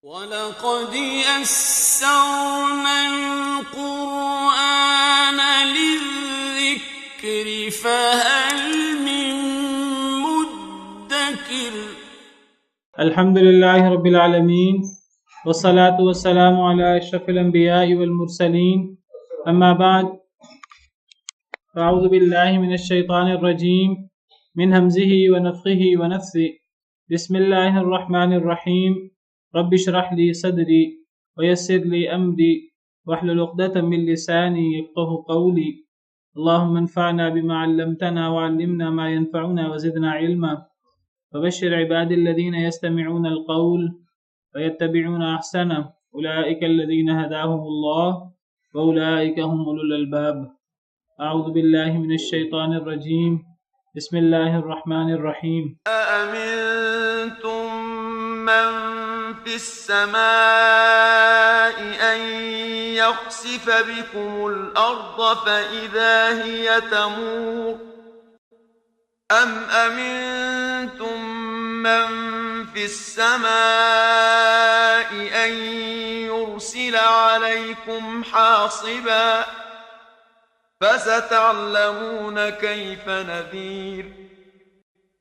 وَلَقَدْ يَسَّرْنَا الْقُرْآنَ لِلذِّكْرِ فَهَلْ مِن مُّدَّكِرٍ۔ الحمد للہ رب العالمین والصلاة والسلام علی اشرف الانبیاء والمرسلین اما بعد فاعوذ باللہ من الشیطان الرجیم من ہمزہ ونفخہ ونفثہ بسم اللہ الرحمن الرحیم رب اشرح لی صدری ویسر لی امری واحلل عقدۃ من لسانی یفقہوا قولی اللہم انفعنا بما علمتنا وعلمنا ما ينفعنا وزدنا علما وبشر عباد الذين يستمعون القول ويتبعون أحسنه أولئك الذين هداهم الله وأولئك هم أولو الألباب أعوذ بالله من الشيطان الرجيم بسم الله الرحمن الرحيم أأمنتم من في السماء أن يخسف بكم الأرض فإذا هي تمور أم أمنتم من في السماء أن يرسل عليكم حاصبا فستعلمون كيف نذير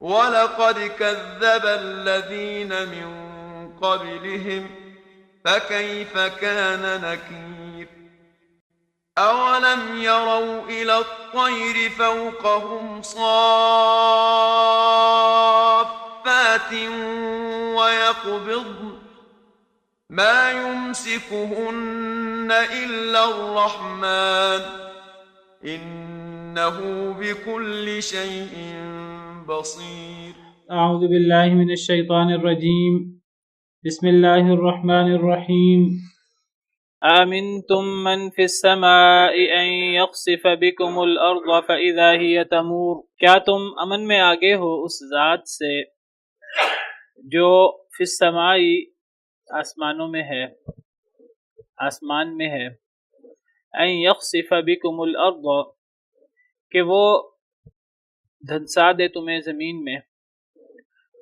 ولقد كذب الذين من قبلهم فكيف كان نكير أولم يروا إلى الطير فوقهم صافات ويقبضن ما يمسكهن إلا الرحمن إنه بكل شيء بصير اعوذ باللہ من الشیطان الرجیم بسم اللہ الرحمن الرحیم آمنتم من فی السماء ان یخسف بکم الارض فاذا ہی تمور، کیا تم امن میں آگے ہو اس ذات سے جو فی السماء آسمانوں میں ہے، آسمان میں ہے، ان یخسف بکم الارض کہ وہ دھنسا دے تمہیں زمین میں،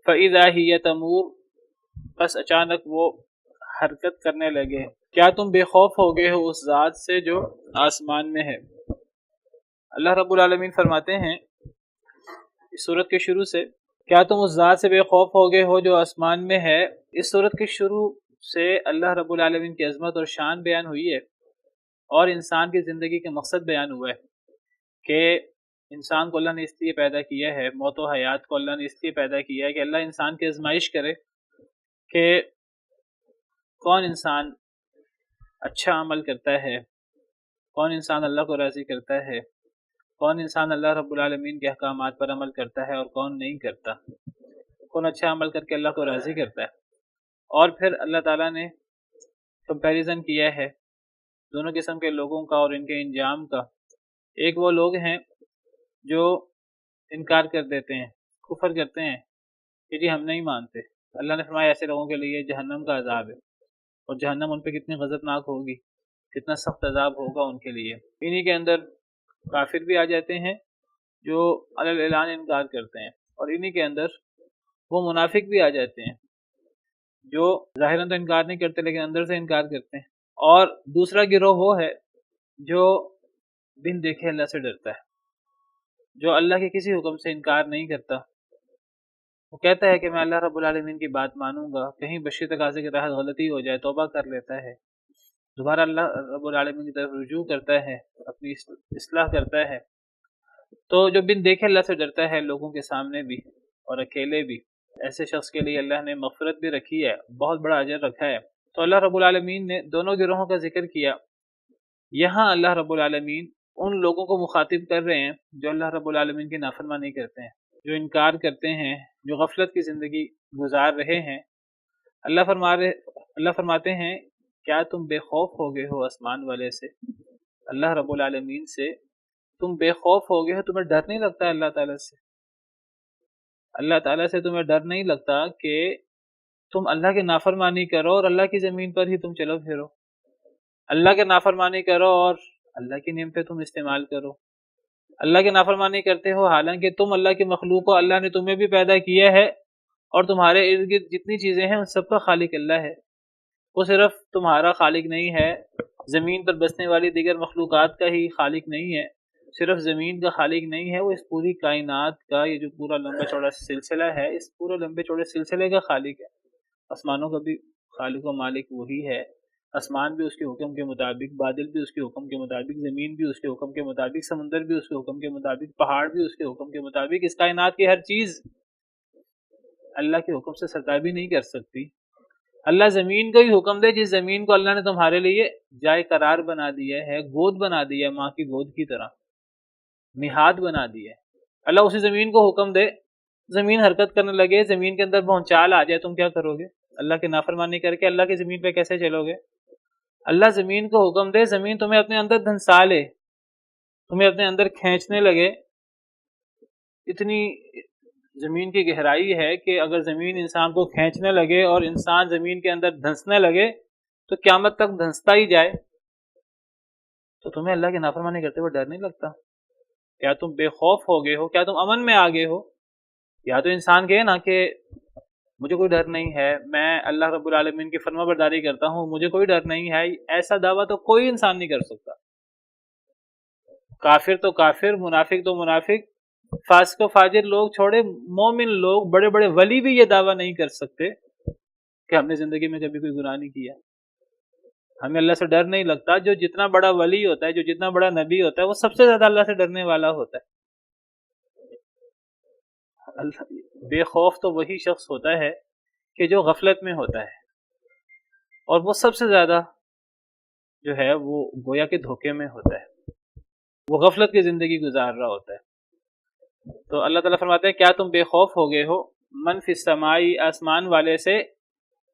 فاذا ہی تمور بس اچانک وہ حرکت کرنے لگے، کیا تم بے خوف ہو گئے ہو اس ذات سے جو آسمان میں ہے۔ اللہ رب العالمین فرماتے ہیں اس صورت کے شروع سے، کیا تم اس ذات سے بے خوف ہو گئے ہو جو آسمان میں ہے۔ اس صورت کے شروع سے اللہ رب العالمین کی عظمت اور شان بیان ہوئی ہے، اور انسان کی زندگی کے مقصد بیان ہوا ہے کہ انسان کو اللہ نے اس لیے پیدا کیا ہے، موت و حیات کو اللہ نے اس لیے پیدا کیا ہے کہ اللہ انسان کی آزمائش کرے کہ کون انسان اچھا عمل کرتا ہے، کون انسان اللہ کو راضی کرتا ہے، کون انسان اللہ رب العالمین کے احکامات پر عمل کرتا ہے اور کون نہیں کرتا، کون اچھا عمل کر کے اللہ کو راضی کرتا ہے۔ اور پھر اللہ تعالیٰ نے کمپیریزن کیا ہے دونوں قسم کے لوگوں کا اور ان کے انجام کا۔ ایک وہ لوگ ہیں جو انکار کر دیتے ہیں، کفر کرتے ہیں کہ جی ہم نہیں مانتے۔ اللہ نے فرمایا ایسے لوگوں کے لیے جہنم کا عذاب ہے، اور جہنم ان پہ کتنی غضبناک ہوگی، کتنا سخت عذاب ہوگا ان کے لیے۔ انہی کے اندر کافر بھی آ جاتے ہیں جو علی الاعلان انکار کرتے ہیں، اور انہی کے اندر وہ منافق بھی آ جاتے ہیں جو ظاہراً تو انکار نہیں کرتے لیکن اندر سے انکار کرتے ہیں۔ اور دوسرا گروہ وہ ہے جو بن دیکھے اللہ سے ڈرتا ہے، جو اللہ کے کسی حکم سے انکار نہیں کرتا، وہ کہتا ہے کہ میں اللہ رب العالمین کی بات مانوں گا، کہیں بشری تقاضے کے تحت غلطی ہو جائے توبہ کر لیتا ہے، دوبارہ اللہ رب العالمین کی طرف رجوع کرتا ہے، اپنی اصلاح کرتا ہے۔ تو جو بن دیکھے اللہ سے ڈرتا ہے لوگوں کے سامنے بھی اور اکیلے بھی، ایسے شخص کے لیے اللہ نے مغفرت بھی رکھی ہے، بہت بڑا اجر رکھا ہے۔ تو اللہ رب العالمین نے دونوں گروہوں کا ذکر کیا۔ یہاں اللہ رب العالمین ان لوگوں کو مخاطب کر رہے ہیں جو اللہ رب العالمین کی نافرمانی کرتے ہیں، جو انکار کرتے ہیں، جو غفلت کی زندگی گزار رہے ہیں۔ اللہ فرماتے ہیں کیا تم بے خوف ہو گئے ہو آسمان والے سے، اللہ رب العالمین سے تم بے خوف ہو گئے ہو، تمہیں ڈر نہیں لگتا اللہ تعالیٰ سے؟ اللہ تعالیٰ سے تمہیں ڈر نہیں لگتا کہ تم اللہ کی نافرمانی کرو اور اللہ کی زمین پر ہی تم چلو پھرو، اللہ کی نافرمانی کرو اور اللہ کی نعمتیں تم استعمال کرو، اللہ کی نافرمانی کرتے ہو حالانکہ تم اللہ کی مخلوق ہو، اللہ نے تمہیں بھی پیدا کیا ہے اور تمہارے ارد گرد جتنی چیزیں ہیں ان سب کا خالق اللہ ہے۔ وہ صرف تمہارا خالق نہیں ہے، زمین پر بسنے والی دیگر مخلوقات کا ہی خالق نہیں ہے، صرف زمین کا خالق نہیں ہے، وہ اس پوری کائنات کا یہ جو پورا لمبا چوڑا سلسلہ ہے، اس پورے لمبے چوڑے سلسلے کا خالق ہے۔ آسمانوں کا بھی خالق و مالک وہی ہے، آسمان بھی اس کے حکم کے مطابق، بادل بھی اس کے حکم کے مطابق، زمین بھی اس کے حکم کے مطابق، سمندر بھی اس کے حکم کے مطابق، پہاڑ بھی اس کے حکم کے مطابق، اس کائنات کی ہر چیز اللہ کے حکم سے سرتابی نہیں کر سکتی۔ اللہ زمین کو ہی حکم دے، جس زمین کو اللہ نے تمہارے لیے جائے قرار بنا دیا ہے، گود بنا دیا ہے، ماں کی گود کی طرح نہاد بنا دی ہے، اللہ اسی زمین کو حکم دے، زمین حرکت کرنے لگے، زمین کے اندر بھونچال آ جائے، تم کیا کرو گے؟ اللہ کی نافرمانی کر کے اللہ کی زمین پہ کیسے چلو گے؟ اللہ زمین کو حکم دے، زمین تمہیں اپنے اندر دھنسا لے، تمہیں اپنے اندر کھینچنے لگے۔ اتنی زمین کی گہرائی ہے کہ اگر زمین انسان کو کھینچنے لگے اور انسان زمین کے اندر دھنسنے لگے تو قیامت تک دھنستا ہی جائے، تو تمہیں اللہ کی نافرمانی کرتے ہوئے ڈر نہیں لگتا؟ کیا تم بے خوف ہو گئے ہو؟ کیا تم امن میں آ گئے ہو؟ یا تو انسان کہے نا کہ مجھے کوئی ڈر نہیں ہے، میں اللہ رب العالمین کی فرما برداری کرتا ہوں، مجھے کوئی ڈر نہیں ہے، ایسا دعویٰ تو کوئی انسان نہیں کر سکتا۔ کافر تو کافر، منافق تو منافق، فاسق و فاجر لوگ چھوڑے، مومن لوگ، بڑے بڑے ولی بھی یہ دعویٰ نہیں کر سکتے کہ ہم نے زندگی میں کبھی کوئی گناہ نہیں کیا، ہمیں اللہ سے ڈر نہیں لگتا۔ جو جتنا بڑا ولی ہوتا ہے، جو جتنا بڑا نبی ہوتا ہے، وہ سب سے زیادہ اللہ سے ڈرنے والا ہوتا ہے۔ بے خوف تو وہی شخص ہوتا ہے کہ جو غفلت میں ہوتا ہے، اور وہ سب سے زیادہ جو ہے وہ گویا کے دھوکے میں ہوتا ہے، وہ غفلت کی زندگی گزار رہا ہوتا ہے۔ تو اللہ تعالیٰ فرماتے ہیں کیا تم بے خوف ہو گئے ہو من فی السماء، آسمان والے سے،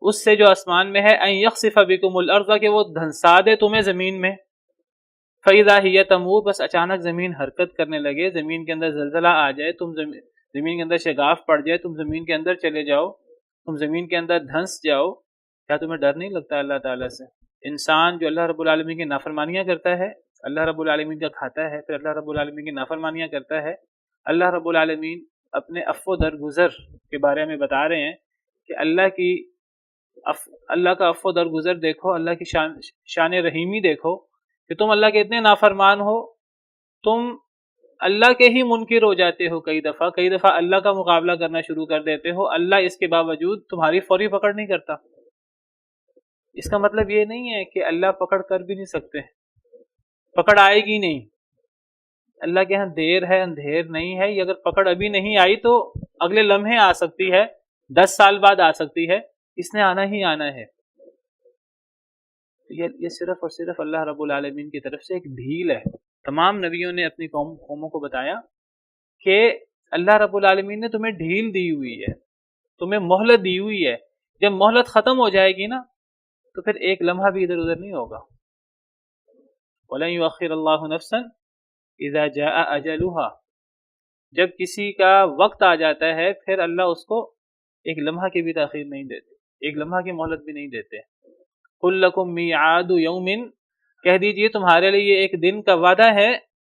اس سے جو آسمان میں ہے، ان یخسف بکم الارض، کہ وہ دھنسا دے تمہیں زمین میں، فاذا ہی تمور، بس اچانک زمین حرکت کرنے لگے، زمین کے اندر زلزلہ آ جائے، تم زمین کے اندر شگاف پڑ جائے، تم زمین کے اندر چلے جاؤ، تم زمین کے اندر دھنس جاؤ، کیا تمہیں ڈر نہیں لگتا اللہ تعالیٰ سے؟ انسان جو اللہ رب العالمین کی نافرمانیاں کرتا ہے، اللہ رب العالمین کا کھاتا ہے، پھر اللہ رب العالمین کی نافرمانیاں کرتا ہے، اللہ رب العالمین اپنے عفو درگزر کے بارے میں بتا رہے ہیں کہ اللہ کا عفو درگزر دیکھو، اللہ کی شان رحیمی دیکھو کہ تم اللہ کے اتنے نافرمان ہو، تم اللہ کے ہی منکر ہو جاتے ہو، کئی دفعہ اللہ کا مقابلہ کرنا شروع کر دیتے ہو، اللہ اس کے باوجود تمہاری فوری پکڑ نہیں کرتا۔ اس کا مطلب یہ نہیں ہے کہ اللہ پکڑ کر بھی نہیں سکتے، پکڑ آئے گی نہیں، اللہ کے ہاں دیر ہے اندھیر نہیں ہے، یہ اگر پکڑ ابھی نہیں آئی تو اگلے لمحے آ سکتی ہے، 10 سال بعد آ سکتی ہے، اس نے آنا ہی آنا ہے۔ یہ صرف اور صرف اللہ رب العالمین کی طرف سے ایک ڈھیل ہے۔ تمام نبیوں نے اپنی قوموں کو بتایا کہ اللہ رب العالمین نے تمہیں ڈھیل دی ہوئی ہے، تمہیں مہلت دی ہوئی ہے، جب مہلت ختم ہو جائے گی نا تو پھر ایک لمحہ بھی ادھر ادھر نہیں ہوگا۔ وَلَن يُؤَخِّرَ اللَّهُ نَفْسًا إِذَا جَاءَ أَجَلُهَا، جب کسی کا وقت آ جاتا ہے پھر اللہ اس کو ایک لمحہ کی بھی تاخیر نہیں دیتے، ایک لمحہ کی مہلت بھی نہیں دیتے۔ قُل لَكُم مِيعَادُ يَوْمٍ، کہہ دیجئے تمہارے لیے ایک دن کا وعدہ ہے،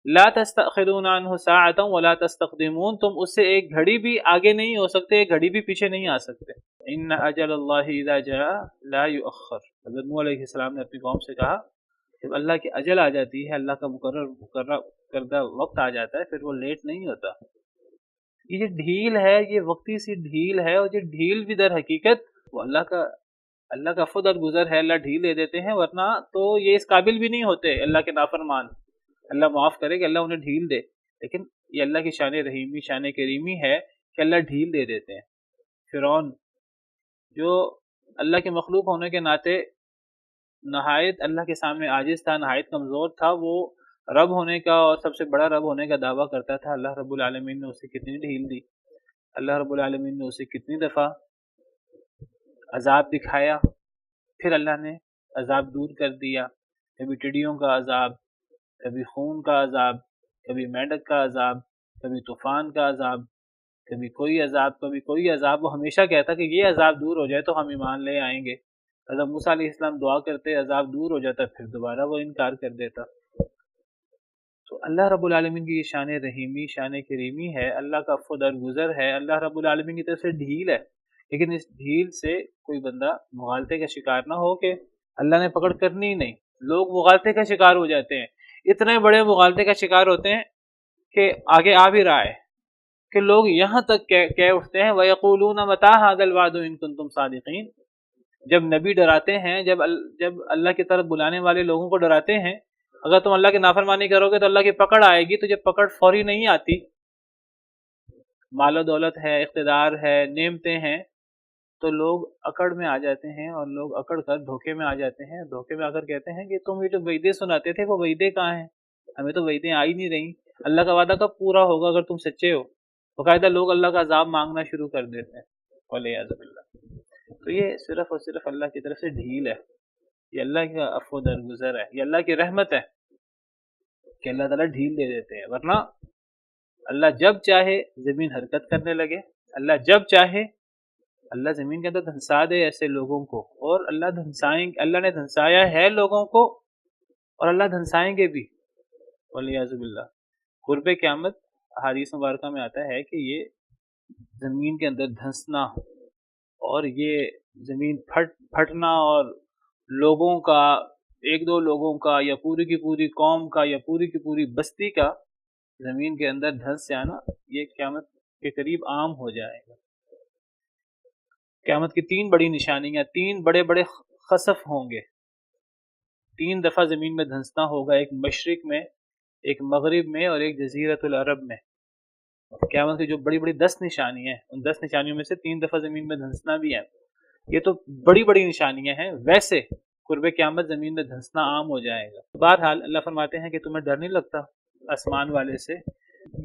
لا تستأخرون عنہ ساعتا ولا تستقدمون، تم اس سے ایک گھڑی بھی آگے نہیں ہو سکتے، ایک گھڑی بھی پیچھے نہیں آ سکتے۔ ان اجل اللہ اذا جاء لا يؤخر، حضرت نوح علیہ السلام نے اپنی قوم سے کہا جب اللہ کی اجل آ جاتی ہے، اللہ کا مقرر کردہ وقت آ جاتا ہے، پھر وہ لیٹ نہیں ہوتا۔ یہ جو ڈھیل ہے، یہ وقتی سی ڈھیل ہے، اور یہ ڈھیل بھی در حقیقت وہ اللہ کا فضل گزر ہے، اللہ ڈھیل دے دیتے ہیں، ورنہ تو یہ اس قابل بھی نہیں ہوتے اللہ کے نافرمان، اللہ معاف کرے کہ اللہ انہیں ڈھیل دے، لیکن یہ اللہ کی شان رحیمی، شان کریمی ہے کہ اللہ ڈھیل دے دیتے ہیں۔ فرعون جو اللہ کے مخلوق ہونے کے ناطے نہایت اللہ کے سامنے عاجز تھا، نہایت کمزور تھا، وہ رب ہونے کا اور سب سے بڑا رب ہونے کا دعویٰ کرتا تھا، اللہ رب العالمین نے اسے کتنی ڈھیل دی، اللہ رب العالمین نے اسے کتنی دفعہ عذاب دکھایا، پھر اللہ نے عذاب دور کر دیا، کبھی ٹڈیوں کا عذاب، کبھی خون کا عذاب، کبھی میڈک کا عذاب، کبھی طوفان کا عذاب، کبھی کوئی عذاب، کبھی کوئی عذاب۔ وہ ہمیشہ کہتا کہ یہ عذاب دور ہو جائے تو ہم ایمان لے آئیں گے۔ حضرت موسیٰ علیہ السلام دعا کرتے، عذاب دور ہو جاتا، پھر دوبارہ وہ انکار کر دیتا۔ تو اللہ رب العالمین کی یہ شان رحیمی، شان کریمی ہے، اللہ کا عفو درگزر ہے، اللہ رب العالمین کی طرف سے ڈھیل ہے لیکن اس ڈھیل سے کوئی بندہ مغالطے کا شکار نہ ہو کہ اللہ نے پکڑ کرنی ہی نہیں. لوگ مغالطے کا شکار ہو جاتے ہیں، اتنے بڑے مغالطے کا شکار ہوتے ہیں کہ آگے آ بھی رہا ہے کہ لوگ یہاں تک کہہ اٹھتے ہیں وَيَقُولُونَ مَتَىٰ هَٰذَا الْوَعْدُ إِن كُنتُمْ صَادِقِينَ. جب نبی ڈراتے ہیں، جب اللہ کی طرف بلانے والے لوگوں کو ڈراتے ہیں، اگر تم اللہ کی نافرمانی کرو گے تو اللہ کی پکڑ آئے گی. تو جب پکڑ فوری نہیں آتی، مال و دولت ہے، اقتدار ہے، نعمتیں ہیں، تو لوگ اکڑ میں آ جاتے ہیں اور لوگ اکڑ کر دھوکے میں آ جاتے ہیں. دھوکے میں آ کر کہتے ہیں کہ تم یہ جو وعدے سناتے تھے وہ وعدے کہاں ہیں؟ ہمیں تو وعدے آ ہی نہیں رہی. اللہ کا وعدہ کب پورا ہوگا اگر تم سچے ہو؟ باقاعدہ لوگ اللہ کا عذاب مانگنا شروع کر دیتے ہیں والعیاذ باللہ. تو یہ صرف اور صرف اللہ کی طرف سے ڈھیل ہے، یہ اللہ کا عفو درگزر ہے، یہ اللہ کی رحمت ہے کہ اللہ تعالیٰ ڈھیل دے دیتے ہیں. ورنہ اللہ جب چاہے زمین حرکت کرنے لگے، اللہ جب چاہے اللہ زمین کے اندر دھنسا دے ایسے لوگوں کو، اور اللہ نے دھنسایا ہے لوگوں کو اور اللہ دھنسائیں گے بھی والعیاذ باللہ. قرب قیامت حدیث مبارکہ میں آتا ہے کہ یہ زمین کے اندر دھنسنا اور یہ زمین پھٹنا اور لوگوں کا، ایک دو لوگوں کا یا پوری کی پوری قوم کا یا پوری کی پوری بستی کا زمین کے اندر دھنس جانا، یہ قیامت کے قریب عام ہو جائے گا. قیامت کی تین بڑی نشانیاں، تین بڑے بڑے خسف ہوں گے، 3 دفعہ زمین میں دھنسنا ہوگا، ایک مشرق میں، ایک مغرب میں اور ایک جزیرۃ العرب میں. قیامت کی جو بڑی بڑی 10 نشانیاں ہیں، ان 10 نشانیوں میں سے 3 دفعہ زمین میں دھنسنا بھی ہے. یہ تو بڑی بڑی نشانیاں ہیں، ویسے قرب قیامت زمین میں دھنسنا عام ہو جائے گا. بہرحال اللہ فرماتے ہیں کہ تمہیں ڈر نہیں لگتا آسمان والے سے؟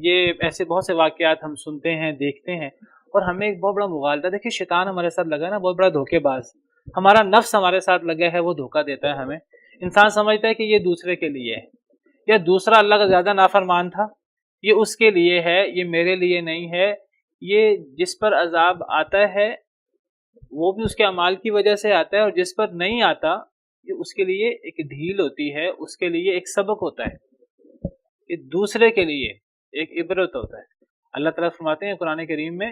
یہ ایسے بہت سے واقعات ہم سنتے ہیں، دیکھتے ہیں، اور ہمیں ایک بہت بڑا مغالطہ. دیکھیں شیطان ہمارے ساتھ لگا ہے نا، بہت بڑا دھوکے باز. ہمارا نفس ہمارے ساتھ لگا ہے، وہ دھوکہ دیتا ہے ہمیں. انسان سمجھتا ہے کہ یہ دوسرے کے لیے ہے، یا دوسرا اللہ کا زیادہ نافرمان تھا، یہ اس کے لیے ہے، یہ میرے لیے نہیں ہے. یہ جس پر عذاب آتا ہے وہ بھی اس کے اعمال کی وجہ سے آتا ہے، اور جس پر نہیں آتا یہ اس کے لیے ایک ڈھیل ہوتی ہے، اس کے لیے ایک سبق ہوتا ہے، یہ دوسرے کے لیے ایک عبرت ہوتا ہے. اللہ تعالیٰ فرماتے ہیں قرآن کریم میں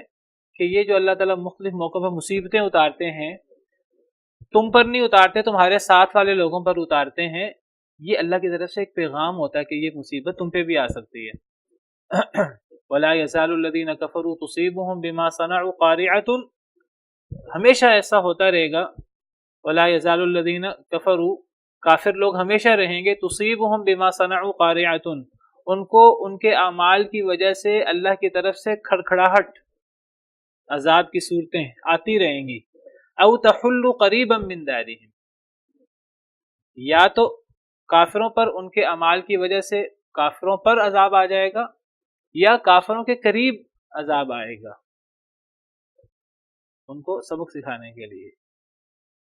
کہ یہ جو اللہ تعالیٰ مختلف موقعوں پر مصیبتیں اتارتے ہیں، تم پر نہیں اتارتے، تمہارے ساتھ والے لوگوں پر اتارتے ہیں. یہ اللہ کی طرف سے ایک پیغام ہوتا ہے کہ یہ مصیبت تم پہ بھی آ سکتی ہے. وَلَا يَزَالُ الَّذِينَ كَفَرُوا تُصِيبُهُمْ بِمَا صَنَعُوا قَارِعَةٌ. ہمیشہ ایسا ہوتا رہے گا. وَلَا يَزَالُ الَّذِينَ كَفَرُوا، کافر لوگ ہمیشہ رہیں گے. تُصِيبُهُمْ بِمَا صَنَعُوا قَارِعَةٌ، ان کو ان کے اعمال کی وجہ سے اللہ کی طرف سے کھڑکھڑاہٹ، عذاب کی صورتیں آتی رہیں گی. او تحل قریبا من دارہم، یا تو کافروں پر ان کے اعمال کی وجہ سے کافروں پر عذاب آ جائے گا، یا کافروں کے قریب عذاب آئے گا، ان کو سبق سکھانے کے لیے،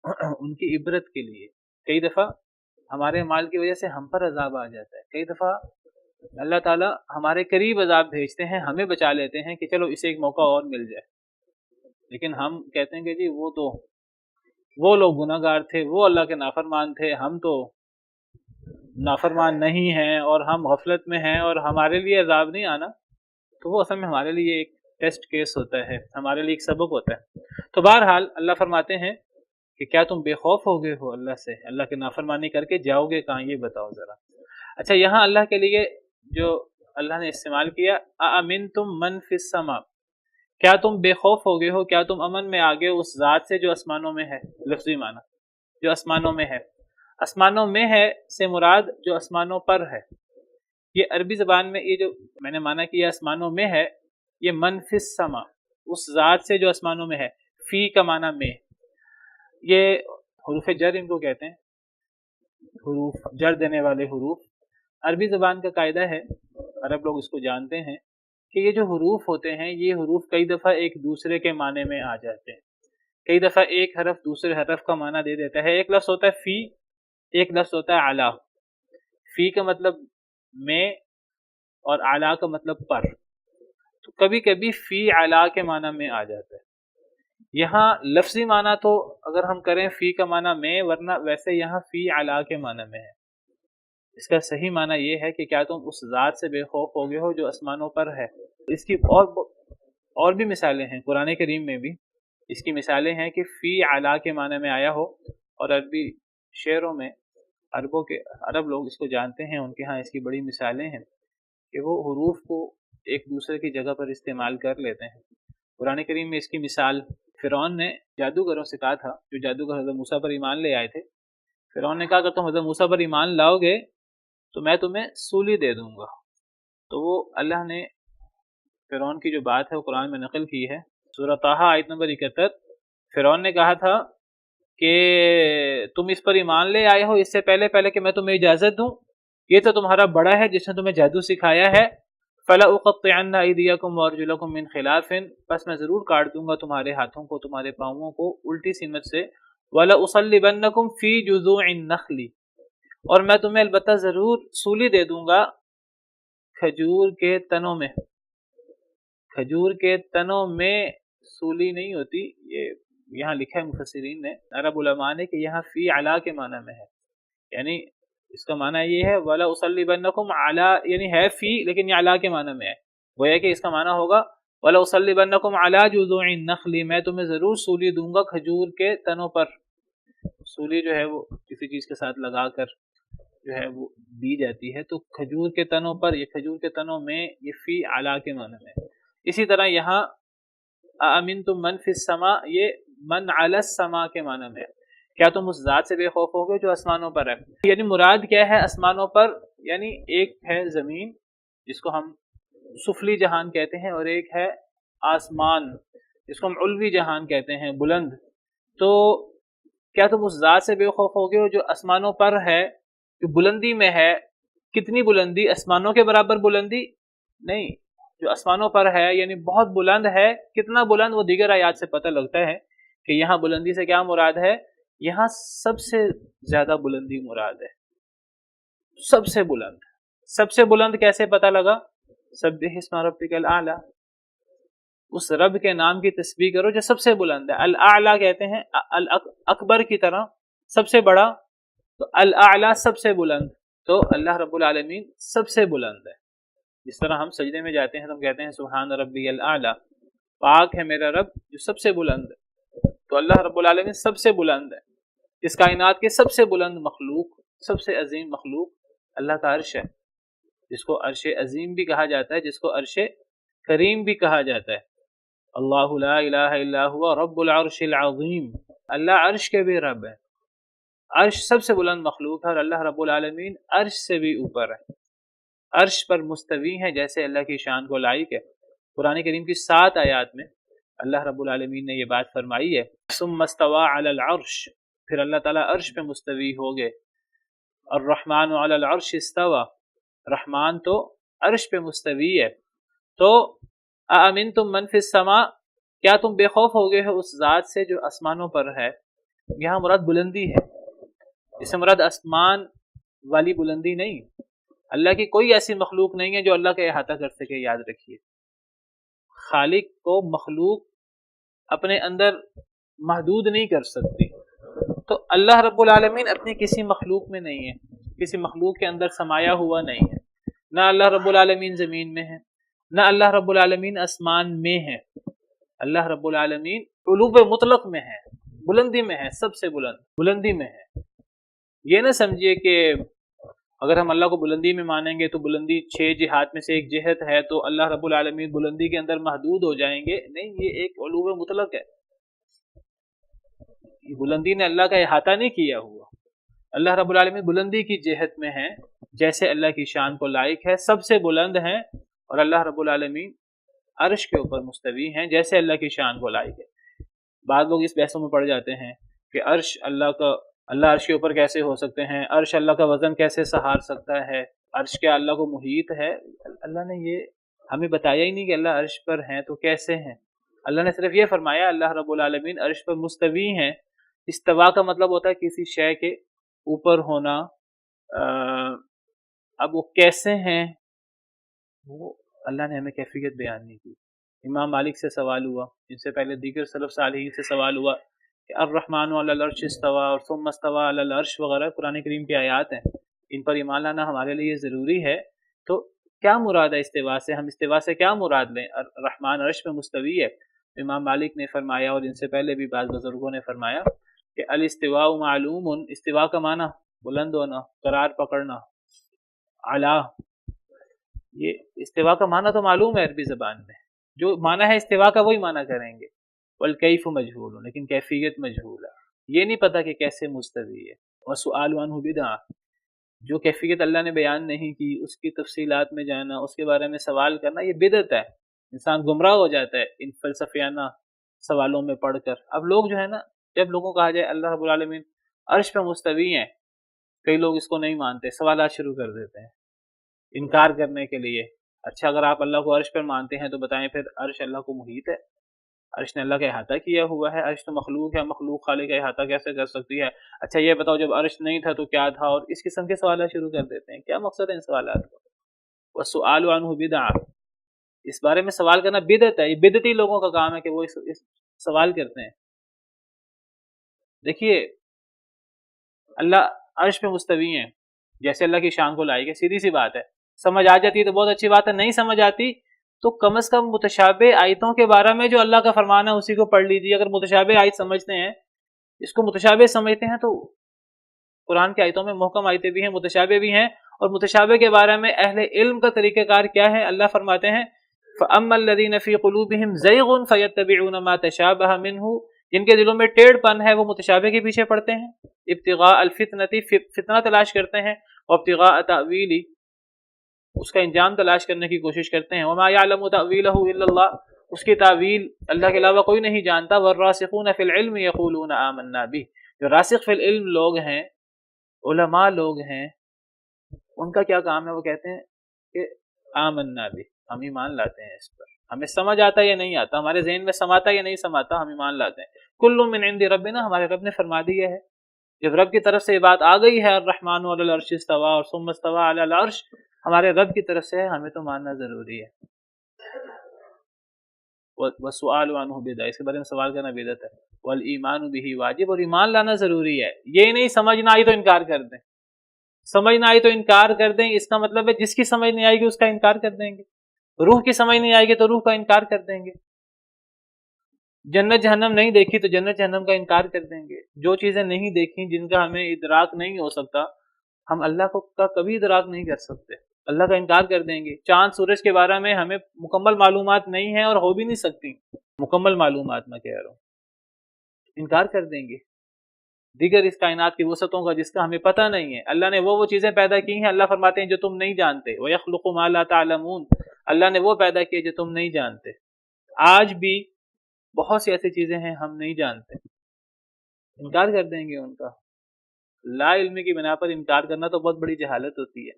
ان کی عبرت کے لیے. کئی دفعہ ہمارے اعمال کی وجہ سے ہم پر عذاب آ جاتا ہے، کئی دفعہ اللہ تعالیٰ ہمارے قریب عذاب بھیجتے ہیں، ہمیں بچا لیتے ہیں کہ چلو اسے ایک موقع اور مل جائے. لیکن ہم کہتے ہیں کہ جی وہ لوگ گناہ گار تھے، وہ اللہ کے نافرمان تھے، ہم تو نافرمان نہیں ہیں اور ہم غفلت میں ہیں اور ہمارے لیے عذاب نہیں آنا. تو وہ اصل میں ہمارے لیے ایک ٹیسٹ کیس ہوتا ہے، ہمارے لیے ایک سبق ہوتا ہے. تو بہرحال اللہ فرماتے ہیں کہ کیا تم بے خوف ہو گئے ہو اللہ سے؟ اللہ کی نافرمانی کر کے جاؤ گے کہاں، یہ بتاؤ ذرا. اچھا، یہاں اللہ کے لیے جو اللہ نے استعمال کیا اَأَمِنْتُمْ مَنْ فِي السَّمَاءِ، کیا تم بے خوف ہو گئے ہو، کیا تم امن میں آگے اس ذات سے جو آسمانوں میں ہے. لفظی معنی جو آسمانوں میں ہے، آسمانوں میں ہے سے مراد جو آسمانوں پر ہے. یہ عربی زبان میں یہ جو میں نے معنی کیا آسمانوں میں ہے، یہ من فی السما، اس ذات سے جو آسمانوں میں ہے. فی کا معنی میں، یہ حروف جر ان کو کہتے ہیں، حروف جر دینے والے حروف. عربی زبان کا قاعدہ ہے، عرب لوگ اس کو جانتے ہیں کہ یہ جو حروف ہوتے ہیں یہ حروف کئی دفعہ ایک دوسرے کے معنی میں آ جاتے ہیں. کئی دفعہ ایک حرف دوسرے حرف کا معنی دے دیتا ہے. ایک لفظ ہوتا ہے فی، ایک لفظ ہوتا ہے علی. فی کا مطلب میں اور علی کا مطلب پر. تو کبھی کبھی فی علی کے معنی میں آ جاتا ہے. یہاں لفظی معنی تو اگر ہم کریں فی کا معنی میں، ورنہ ویسے یہاں فی علی کے معنی میں ہے. اس کا صحیح معنی یہ ہے کہ کیا تم اس ذات سے بے خوف ہو گئے ہو جو آسمانوں پر ہے. اس کی اور بھی مثالیں ہیں قرآن کریم میں بھی. اس کی مثالیں ہیں کہ فی علا کے معنی میں آیا ہو، اور عربی شعروں میں عرب لوگ اس کو جانتے ہیں، ان کے ہاں اس کی بڑی مثالیں ہیں کہ وہ حروف کو ایک دوسرے کی جگہ پر استعمال کر لیتے ہیں۔ قرآن کریم میں اس کی مثال فرعون نے جادوگروں سے کہا تھا، جو جادوگر حضرت موسیٰ پر ایمان لے آئے تھے۔ فرعون نے کہا کہ تم حضرت موسیٰ پر ایمان لاؤ گے تو میں تمہیں سولی دے دوں گا۔ تو وہ اللہ نے فرعون کی جو بات ہے وہ قرآن میں نقل کی ہے، سورہ طٰہٰ آیت نمبر 71۔ فرعون نے کہا تھا کہ تم اس پر ایمان لے آئے ہو اس سے پہلے کہ میں تمہیں اجازت دوں، یہ تو تمہارا بڑا ہے جس نے تمہیں جادو سکھایا ہے۔ فَلَأُقَطِّعَنَّ أَيْدِيَكُمْ وَأَرْجُلَكُمْ مِنْ خِلَافٍ، بس میں ضرور کاٹ دوں گا تمہارے ہاتھوں کو، تمہارے پاؤں کو الٹی سمت سے۔ وَلَأُصَلِّبَنَّكُمْ فِي جُذُوعِ النَّخْلِ، اور میں تمہیں البتہ ضرور سولی دے دوں گا کھجور کے تنوں میں۔ کھجور کے تنوں میں سولی نہیں ہوتی، یہ یہاں لکھا ہے مفسرین نے، عرب علماء نے، کہ یہاں فی علا کے معنی میں ہے، یعنی اس کا معنی یہ ہے وَلَا أُصَلِّبَنَّكُمْ عَلَىٰ، یعنی ہے فی لیکن یہ علا کے معنی میں ہے، گویا کہ اس کا معنی ہوگا وَلَا أُصَلِّبَنَّكُمْ عَلَىٰ جُذُوعِ النَّخْلِ، میں تمہیں ضرور سولی دوں گا کھجور کے تنوں پر۔ سولی جو ہے وہ کسی چیز کے ساتھ لگا کر جو ہے وہ دی جاتی ہے، تو کھجور کے تنوں پر، یہ کھجور کے تنوں میں، یہ فی علا کے معنی میں ہے۔ اسی طرح یہاں أَأَمِنْتُم مَّن فِي السَّمَاءِ، یہ من علی السماء کے معنی میں ہے، کیا تم اس ذات سے بے خوف ہوگے جو آسمانوں پر ہے؟ یعنی مراد کیا ہے آسمانوں پر؟ یعنی ایک ہے زمین جس کو ہم سفلی جہان کہتے ہیں، اور ایک ہے آسمان جس کو ہم علوی جہان کہتے ہیں، بلند۔ تو کیا تم اس ذات سے بے خوف ہوگے جو آسمانوں پر ہے، جو بلندی میں ہے؟ کتنی بلندی؟ آسمانوں کے برابر بلندی نہیں، جو آسمانوں پر ہے یعنی بہت بلند ہے۔ کتنا بلند وہ دیگر آیات سے پتہ لگتا ہے کہ یہاں بلندی سے کیا مراد ہے، یہاں سب سے زیادہ بلندی مراد ہے، سب سے بلند۔ سب سے بلند کیسے پتہ لگا؟ سبح اسم ربک الاعلی، اس رب کے نام کی تسبیح کرو جو سب سے بلند ہے۔ الاعلی کہتے ہیں اکبر کی طرح، سب سے بڑا، تو الاعلی سب سے بلند، تو اللہ رب العالمین سب سے بلند ہے۔ جس طرح ہم سجدے میں جاتے ہیں تو ہم کہتے ہیں سبحان ربی الاعلی، پاک ہے میرا رب جو سب سے بلند ہے، تو اللہ رب العالمین سب سے بلند ہے۔ اس کائنات کے سب سے بلند مخلوق، سب سے عظیم مخلوق اللہ کا عرش ہے، جس کو عرش عظیم بھی کہا جاتا ہے، جس کو عرش کریم بھی کہا جاتا ہے۔ اللہ لا الہ الا ہوا رب العرش العظیم، اللہ عرش کے بھی رب ہے، عرش سب سے بلند مخلوق ہے، اور اللہ رب العالمین عرش سے بھی اوپر ہے، عرش پر مستوی ہے جیسے اللہ کی شان کو لائق ہے۔ قرآن کریم کی 7 آیات میں اللہ رب العالمین نے یہ بات فرمائی ہے، ثم استوى علی العرش، پھر اللہ تعالیٰ عرش پہ مستوی ہو گئے۔ الرحمن علی العرش استوى، رحمان تو عرش پہ مستوی ہے۔ تو اامنتم من فی السماء، کیا تم بے خوف ہو گئے ہو اس ذات سے جو آسمانوں پر ہے؟ یہاں مراد بلندی ہے، اس سے مراد آسمان والی بلندی نہیں۔ اللہ کی کوئی ایسی مخلوق نہیں ہے جو اللہ کا احاطہ کر سکے، یاد رکھیے۔ خالق کو مخلوق اپنے اندر محدود نہیں کر سکتی، تو اللہ رب العالمین اپنی کسی مخلوق میں نہیں ہے، کسی مخلوق کے اندر سمایا ہوا نہیں ہے۔ نہ اللہ رب العالمین زمین میں ہے، نہ اللہ رب العالمین آسمان میں ہے۔ اللہ رب العالمین علو مطلق میں ہے، بلندی میں ہے، سب سے بلند بلندی میں ہے۔ یہ نہ سمجھیے کہ اگر ہم اللہ کو بلندی میں مانیں گے تو بلندی 6 جہات میں سے ایک جہت ہے تو اللہ رب العالمین بلندی کے اندر محدود ہو جائیں گے، نہیں، یہ ایک علو مطلق ہے۔ بلندی نے اللہ کا احاطہ نہیں کیا ہوا، اللہ رب العالمین بلندی کی جہت میں ہے جیسے اللہ کی شان کو لائق ہے، سب سے بلند ہیں، اور اللہ رب العالمین عرش کے اوپر مستوی ہیں جیسے اللہ کی شان کو لائق ہے۔ بعض لوگ اس بحثوں میں پڑ جاتے ہیں کہ عرش اللہ عرش کے اوپر کیسے ہو سکتے ہیں، عرش اللہ کا وزن کیسے سہار سکتا ہے، عرش کیا اللہ کو محیط ہے؟ اللہ نے یہ ہمیں بتایا ہی نہیں کہ اللہ عرش پر ہیں، تو کیسے ہیں؟ اللہ نے صرف یہ فرمایا اللہ رب العالمین عرش پر مستوی ہیں۔ استوا کا مطلب ہوتا ہے کسی شے کے اوپر ہونا۔ اب وہ کیسے ہیں، وہ اللہ نے ہمیں کیفیت بیان نہیں کی۔ امام مالک سے سوال ہوا، ان سے پہلے دیگر سلف صالحین سے سوال ہوا کہ الرحمن علی العرش استوى اور ثم استوى علی العرش وغیرہ قرآن کریم کی آیات ہیں، ان پر ایمان لانا ہمارے لیے ضروری ہے۔ تو کیا مراد ہے استوا سے؟ ہم استوا سے کیا مراد لیں؟ الرحمن عرش پہ مستوی ہے، امام مالک نے فرمایا اور ان سے پہلے بھی بعض بزرگوں نے فرمایا کہ الاستواء معلوم، استواء کا معنی بلند ہونا، قرار پکڑنا، اعلیٰ، یہ استواء کا معنی تو معلوم ہے عربی زبان میں، جو معنی ہے استواء کا وہی معنی کریں گے، والکیف مجہول، لیکن کیفیت مجہول ہے، یہ نہیں پتہ کہ کیسے مستوی ہے، وسؤال عنہ بدعہ، جو کیفیت اللہ نے بیان نہیں کی اس کی تفصیلات میں جانا، اس کے بارے میں سوال کرنا، یہ بدعت ہے، انسان گمراہ ہو جاتا ہے ان فلسفیانہ سوالوں میں پڑھ کر۔ اب لوگ جو ہے نا، جب لوگوں کو کہا جائے اللہ رب العالمین عرش پہ مستوی ہیں، کئی لوگ اس کو نہیں مانتے، سوالات شروع کر دیتے ہیں انکار کرنے کے لیے۔ اچھا اگر آپ اللہ کو عرش پر مانتے ہیں تو بتائیں پھر عرش اللہ کو محیط ہے، عرش نے اللہ کا احاطہ کیا ہوا ہے، عرش تو مخلوق ہے، مخلوق خالق کا احاطہ کیسے کر سکتی ہے؟ اچھا یہ بتاؤ جب عرش نہیں تھا تو کیا تھا؟ اور اس قسم کے سوالات شروع کر دیتے ہیں۔ کیا مقصد ہے ان سوالات کا؟ والسؤال عنہ بدعہ، اس بارے میں سوال کرنا بدعت ہے، یہ بدعتی لوگوں کا کام ہے کہ وہ اس سوال کرتے ہیں۔ دیکھیے اللہ عرش پہ مستوی ہیں، جیسے اللہ کی شان کو لائے گا، سیدھی سی بات ہے، سمجھ آ جاتی ہے تو بہت اچھی بات ہے، نہیں سمجھ آتی تو کم از کم متشابہ آیتوں کے بارے میں جو اللہ کا فرمان ہے اسی کو پڑھ لیجیے۔ اگر متشابہ آیت سمجھتے ہیں، اس کو متشابہ سمجھتے ہیں، تو قرآن کی آیتوں میں محکم آیتیں بھی ہیں، متشابہ بھی ہیں، اور متشابہ کے بارے میں اہل علم کا طریقہ کار کیا ہے؟ اللہ فرماتے ہیں فَأَمَّا الَّذِينَ فِي قُلُوبِهِمْ زَيْغٌ فَيَتَّبِعُونَ مَا تَشَابَهَ مِنْهُ، جن کے دلوں میں ٹیڑھ پن ہے وہ متشابہ کے پیچھے پڑتے ہیں، ابتغاء الفتنة، فتنہ تلاش کرتے ہیں، وابتغاء تأویل، اس کا انجام تلاش کرنے کی کوشش کرتے ہیں، وما يعلم تأویلہ الا اللہ، اس کی تعویل اللہ کے علاوہ کوئی نہیں جانتا، والراسخون فی العلم یقولون آمنا بہ، جو راسخ فی العلم لوگ ہیں، علماء لوگ ہیں، ان کا کیا کام ہے؟ وہ کہتے ہیں کہ آمنا بہ، ہم ایمان لاتے ہیں اس پر، ہمیں سمجھ آتا یا نہیں آتا، ہمارے ذہن میں سماتا یا نہیں سماتا، ہم ایمان لاتے ہیں، کل من عند ربنا، ہمارے رب نے فرما دیا ہے۔ جب رب کی طرف سے یہ بات آ گئی ہے الرحمن علی العرش استوى اور ثم استوى علی العرش، ہمارے رب کی طرف سے ہمیں تو ماننا ضروری ہے۔ والسؤال عنہ بدعہ، اس کے بارے میں سوال کرنا بدعت ہے، والایمان بہ واجب، اور ایمان لانا ضروری ہے، یہ نہیں سمجھ نہ آئی تو انکار کر دیں، سمجھ نہ آئی تو انکار کر دیں، اس کا مطلب ہے جس کی سمجھ نہیں آئے گی اس کا انکار کر دیں گے، روح کی سمجھ نہیں آئے گی تو روح کا انکار کر دیں گے، جنت جہنم نہیں دیکھی تو جنت جہنم کا انکار کر دیں گے، جو چیزیں نہیں دیکھیں جن کا ہمیں ادراک نہیں ہو سکتا، ہم اللہ کا کبھی ادراک نہیں کر سکتے، اللہ کا انکار کر دیں گے۔ چاند سورج کے بارے میں ہمیں مکمل معلومات نہیں ہیں اور ہو بھی نہیں سکتی مکمل معلومات، میں کہہ رہا ہوں، انکار کر دیں گے۔ دیگر اس کائنات کی وسعتوں کا جس کا ہمیں پتہ نہیں ہے، اللہ نے وہ چیزیں پیدا کی ہیں، اللہ فرماتے ہیں جو تم نہیں جانتے، وَيَخْلُقُ مَا لَا تَعْلَمُونَ، اللہ نے وہ پیدا کیے جو تم نہیں جانتے۔ آج بھی بہت سی ایسی چیزیں ہیں ہم نہیں جانتے، انکار کر دیں گے ان کا۔ لا علمی کی بنا پر انکار کرنا تو بہت بڑی جہالت ہوتی ہے،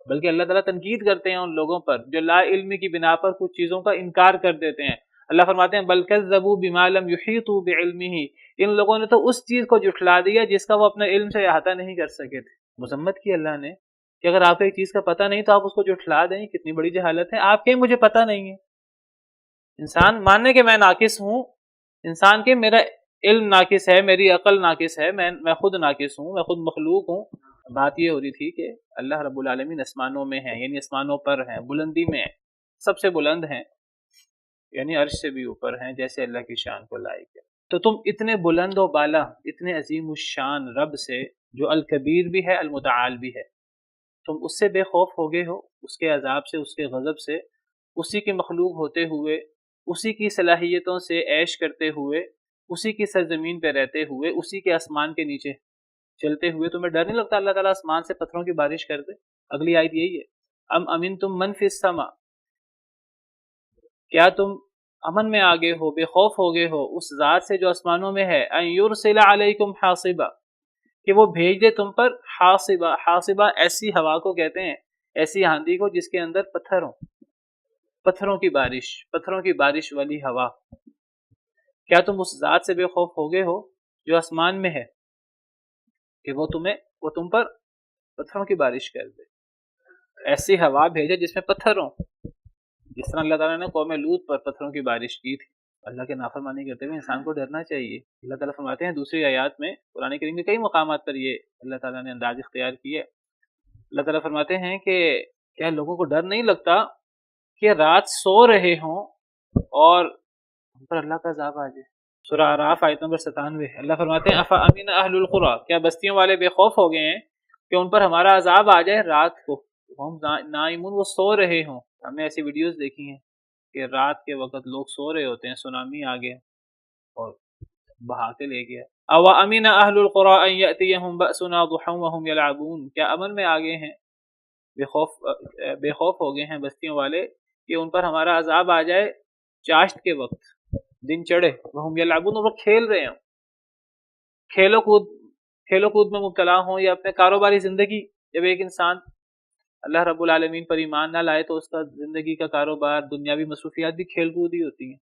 بلکہ اللہ تعالیٰ تنقید کرتے ہیں ان لوگوں پر جو لا علمی کی بنا پر کچھ چیزوں کا انکار کر دیتے ہیں۔ اللہ فرماتے ہیں بل کذبوا بما لم یحیطوا بعلمہ، ان لوگوں نے تو اس چیز کو جھٹلا دیا جس کا وہ اپنے علم سے احاطہ نہیں کر سکے تھے۔ مذمت کی اللہ نے کہ اگر آپ کو ایک چیز کا پتہ نہیں تو آپ اس کو جھٹلا دیں، کتنی بڑی جہالت ہے۔ آپ کہیں مجھے پتہ نہیں ہے، انسان ماننے کہ میں ناقص ہوں، انسان کہ میرا علم ناقص ہے، میری عقل ناقص ہے، میں خود ناقص ہوں، میں خود مخلوق ہوں۔ بات یہ ہو رہی تھی کہ اللہ رب العالمین آسمانوں میں ہیں، یعنی آسمانوں پر ہیں، بلندی میں ہیں، سب سے بلند ہیں، یعنی عرش سے بھی اوپر ہیں، جیسے اللہ کی شان کو لائق ہے۔ تو تم اتنے بلند و بالا، اتنے عظیم الشان رب سے جو الکبیر بھی ہے المتعال بھی ہے، تم اس سے بے خوف ہوگے ہو، اس کے عذاب سے، اس کے غضب سے، اسی کے مخلوق ہوتے ہوئے، اسی کی صلاحیتوں سے عیش کرتے ہوئے، اسی کی سرزمین پہ رہتے ہوئے، اسی کے آسمان کے نیچے چلتے ہوئے تمہیں ڈر نہیں لگتا اللہ تعالیٰ آسمان سے پتھروں کی بارش کر دے؟ اگلی آیت یہی ہے، ام امنتم من فی السماء، کیا تم امن میں آگے ہو، بے خوف ہو گئے ہو اس ذات سے جو آسمانوں میں ہے، ان یرسل علیکم حاصبا، کہ وہ بھیج دے تم پر حاصبا، حاصبا ایسی ہوا کو کہتے ہیں، ایسی آندھی کو جس کے اندر پتھر ہوں، پتھروں کی بارش والی ہوا۔ کیا تم اس ذات سے بے خوف ہو گئے ہو جو آسمان میں ہے کہ وہ تم پر پتھروں کی بارش کر دے، ایسی ہوا بھیجے جس میں پتھر ہوں، جس طرح اللہ تعالیٰ نے قوم لوط پر پتھروں کی بارش کی تھی۔ اللہ کے نافرمانی کرتے ہوئے انسان کو ڈرنا چاہیے۔ اللہ تعالیٰ فرماتے ہیں دوسری آیات میں، قرآن کریم کے کئی مقامات پر یہ اللہ تعالیٰ نے انداز اختیار کی ہے۔ اللہ تعالیٰ فرماتے ہیں کہ کیا لوگوں کو ڈر نہیں لگتا کہ رات سو رہے ہوں اور ان پر اللہ کا عذاب آ جائے. سورہ اعراف آیت نمبر 97. اللہ فرماتے ہیں افامن اہل القری، کیا بستیوں والے بے خوف ہو گئے ہیں کہ ان پر ہمارا عذاب آ جائے رات کو، ہم نائمون، وہ سو رہے ہوں. ہم نے ایسی ویڈیوز دیکھی ہیں کہ رات کے وقت لوگ سو رہے ہوتے ہیں، سونامی آ گیا اور بہا کے لے گیا. او امن اہل القری ان یاتیہم بأسنا ضحی وهم یلعبون، کیا امن میں آ گئے ہیں، بے خوف ہو گئے ہیں بستیوں والے کہ ان پر ہمارا عذاب آ جائے چاشت کے وقت، دن چڑھے، وهم یلعبون، وہ کھیل رہے ہوں، کھیلو کود میں مبتلا ہوں، یا اپنے کاروباری زندگی. جب ایک انسان اللہ رب العالمین پر ایمان نہ لائے تو اس کا زندگی کا کاروبار، دنیاوی مصروفیات بھی کھیل کود ہی ہوتی ہیں.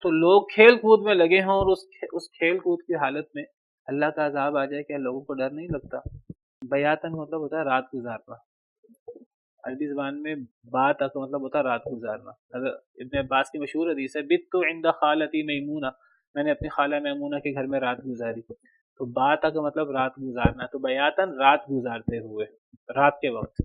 تو لوگ کھیل کود میں لگے ہوں اور اس کھیل کود کی حالت میں اللہ کا عذاب آ جائے، کیا لوگوں کو ڈر نہیں لگتا؟ بیاتن مطلب ہوتا ہے رات گزارنا، عربی زبان میں بات کا مطلب ہوتا ہے رات گزارنا. ابن عباس کی مشہور حدیث ہے بت عند خالتی میمونہ، میں نے اپنی خالہ میمونہ کے گھر میں رات گزاری. تو بات کا مطلب رات گزارنا، تو بیاتن رات گزارتے ہوئے، رات کے وقت.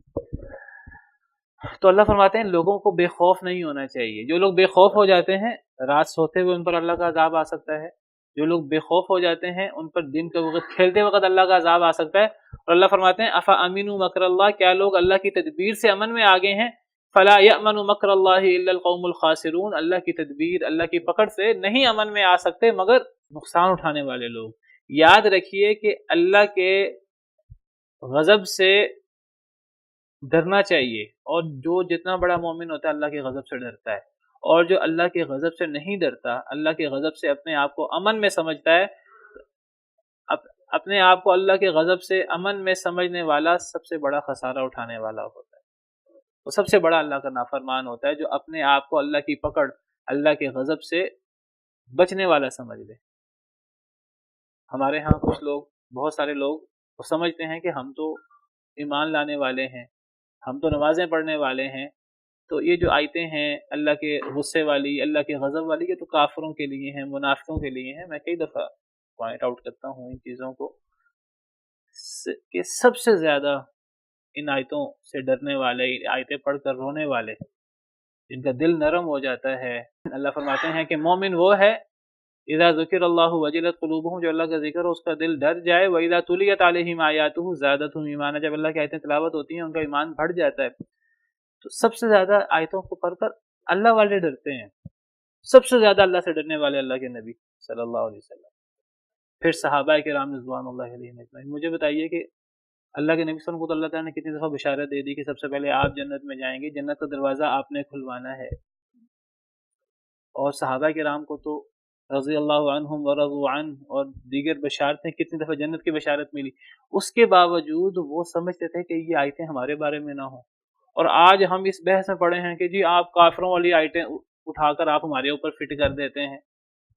تو اللہ فرماتے ہیں لوگوں کو بے خوف نہیں ہونا چاہیے. جو لوگ بے خوف ہو جاتے ہیں رات سوتے ہوئے ان پر اللہ کا عذاب آ سکتا ہے. جو لوگ بے خوف ہو جاتے ہیں ان پر دن کے وقت کھیلتے وقت اللہ کا عذاب آ سکتا ہے. اور اللہ فرماتے ہیں افا امینوا مکر اللہ، کیا لوگ اللہ کی تدبیر سے امن میں آ گئے ہیں؟ فلا یأمن مکر اللہ الا القوم الخاسرون، اللہ کی تدبیر، اللہ کی پکڑ سے نہیں امن میں آ سکتے مگر نقصان اٹھانے والے لوگ. یاد رکھیے کہ اللہ کے غضب سے ڈرنا چاہیے، اور جو جتنا بڑا مومن ہوتا ہے اللہ کے غضب سے ڈرتا ہے، اور جو اللہ کے غضب سے نہیں ڈرتا، اللہ کے غضب سے اپنے آپ کو امن میں سمجھتا ہے، اپنے آپ کو اللہ کے غضب سے امن میں سمجھنے والا سب سے بڑا خسارہ اٹھانے والا ہوتا ہے. وہ سب سے بڑا اللہ کا نافرمان ہوتا ہے جو اپنے آپ کو اللہ کی پکڑ، اللہ کے غضب سے بچنے والا سمجھ لے. ہمارے ہاں کچھ لوگ، بہت سارے لوگ وہ سمجھتے ہیں کہ ہم تو ایمان لانے والے ہیں، ہم تو نمازیں پڑھنے والے ہیں، تو یہ جو آیتیں ہیں اللہ کے غصے والی، اللہ کے غضب والی، یہ تو کافروں کے لیے ہیں، منافقوں کے لیے ہیں. میں کئی دفعہ پوائنٹ آؤٹ کرتا ہوں ان چیزوں کو کہ سب سے زیادہ ان آیتوں سے ڈرنے والے، آیتیں پڑھ کر رونے والے، جن کا دل نرم ہو جاتا ہے، اللہ فرماتے ہیں کہ مومن وہ ہے اذا ذکر اللہ وجلت قلوبہم، جو اللہ کا ذکر ہو اس کا دل ڈر جائے، وَإِذَا تُلِيَتْ عَلَيْهِمْ آیَاتُهُ زَادَتْهُمْ ایمانا، جب اللہ کی آیتیں تلاوت ہوتی ہیں ان کا ایمان بڑھ جاتا ہے. تو سب سے زیادہ آیتوں کو پڑھ کر اللہ والے ڈرتے ہیں. سب سے زیادہ اللہ سے ڈرنے والے اللہ کے نبی صلی اللہ علیہ وسلم، پھر صحابہ کرام رضوان اللہ علیہم اجمعین. مجھے بتائیے کہ اللہ کے نبی صلی اللہ علیہ وسلم کو تو اللہ تعالیٰ نے کتنی دفعہ بشارت دے دی کہ سب سے پہلے آپ جنت میں جائیں گے، جنت کا دروازہ آپ نے کھلوانا ہے. اور صحابہ کرام کو تو رضی اللہ عنہم ورضوا عنہ اور دیگر بشارتیں، کتنی دفعہ جنت کی بشارت ملی. اس کے باوجود وہ سمجھتے تھے کہ یہ آیتیں ہمارے بارے میں نہ ہوں. اور آج ہم اس بحث میں پڑے ہیں کہ جی آپ کافروں والی آیتیں اٹھا کر آپ ہمارے اوپر فٹ کر دیتے ہیں.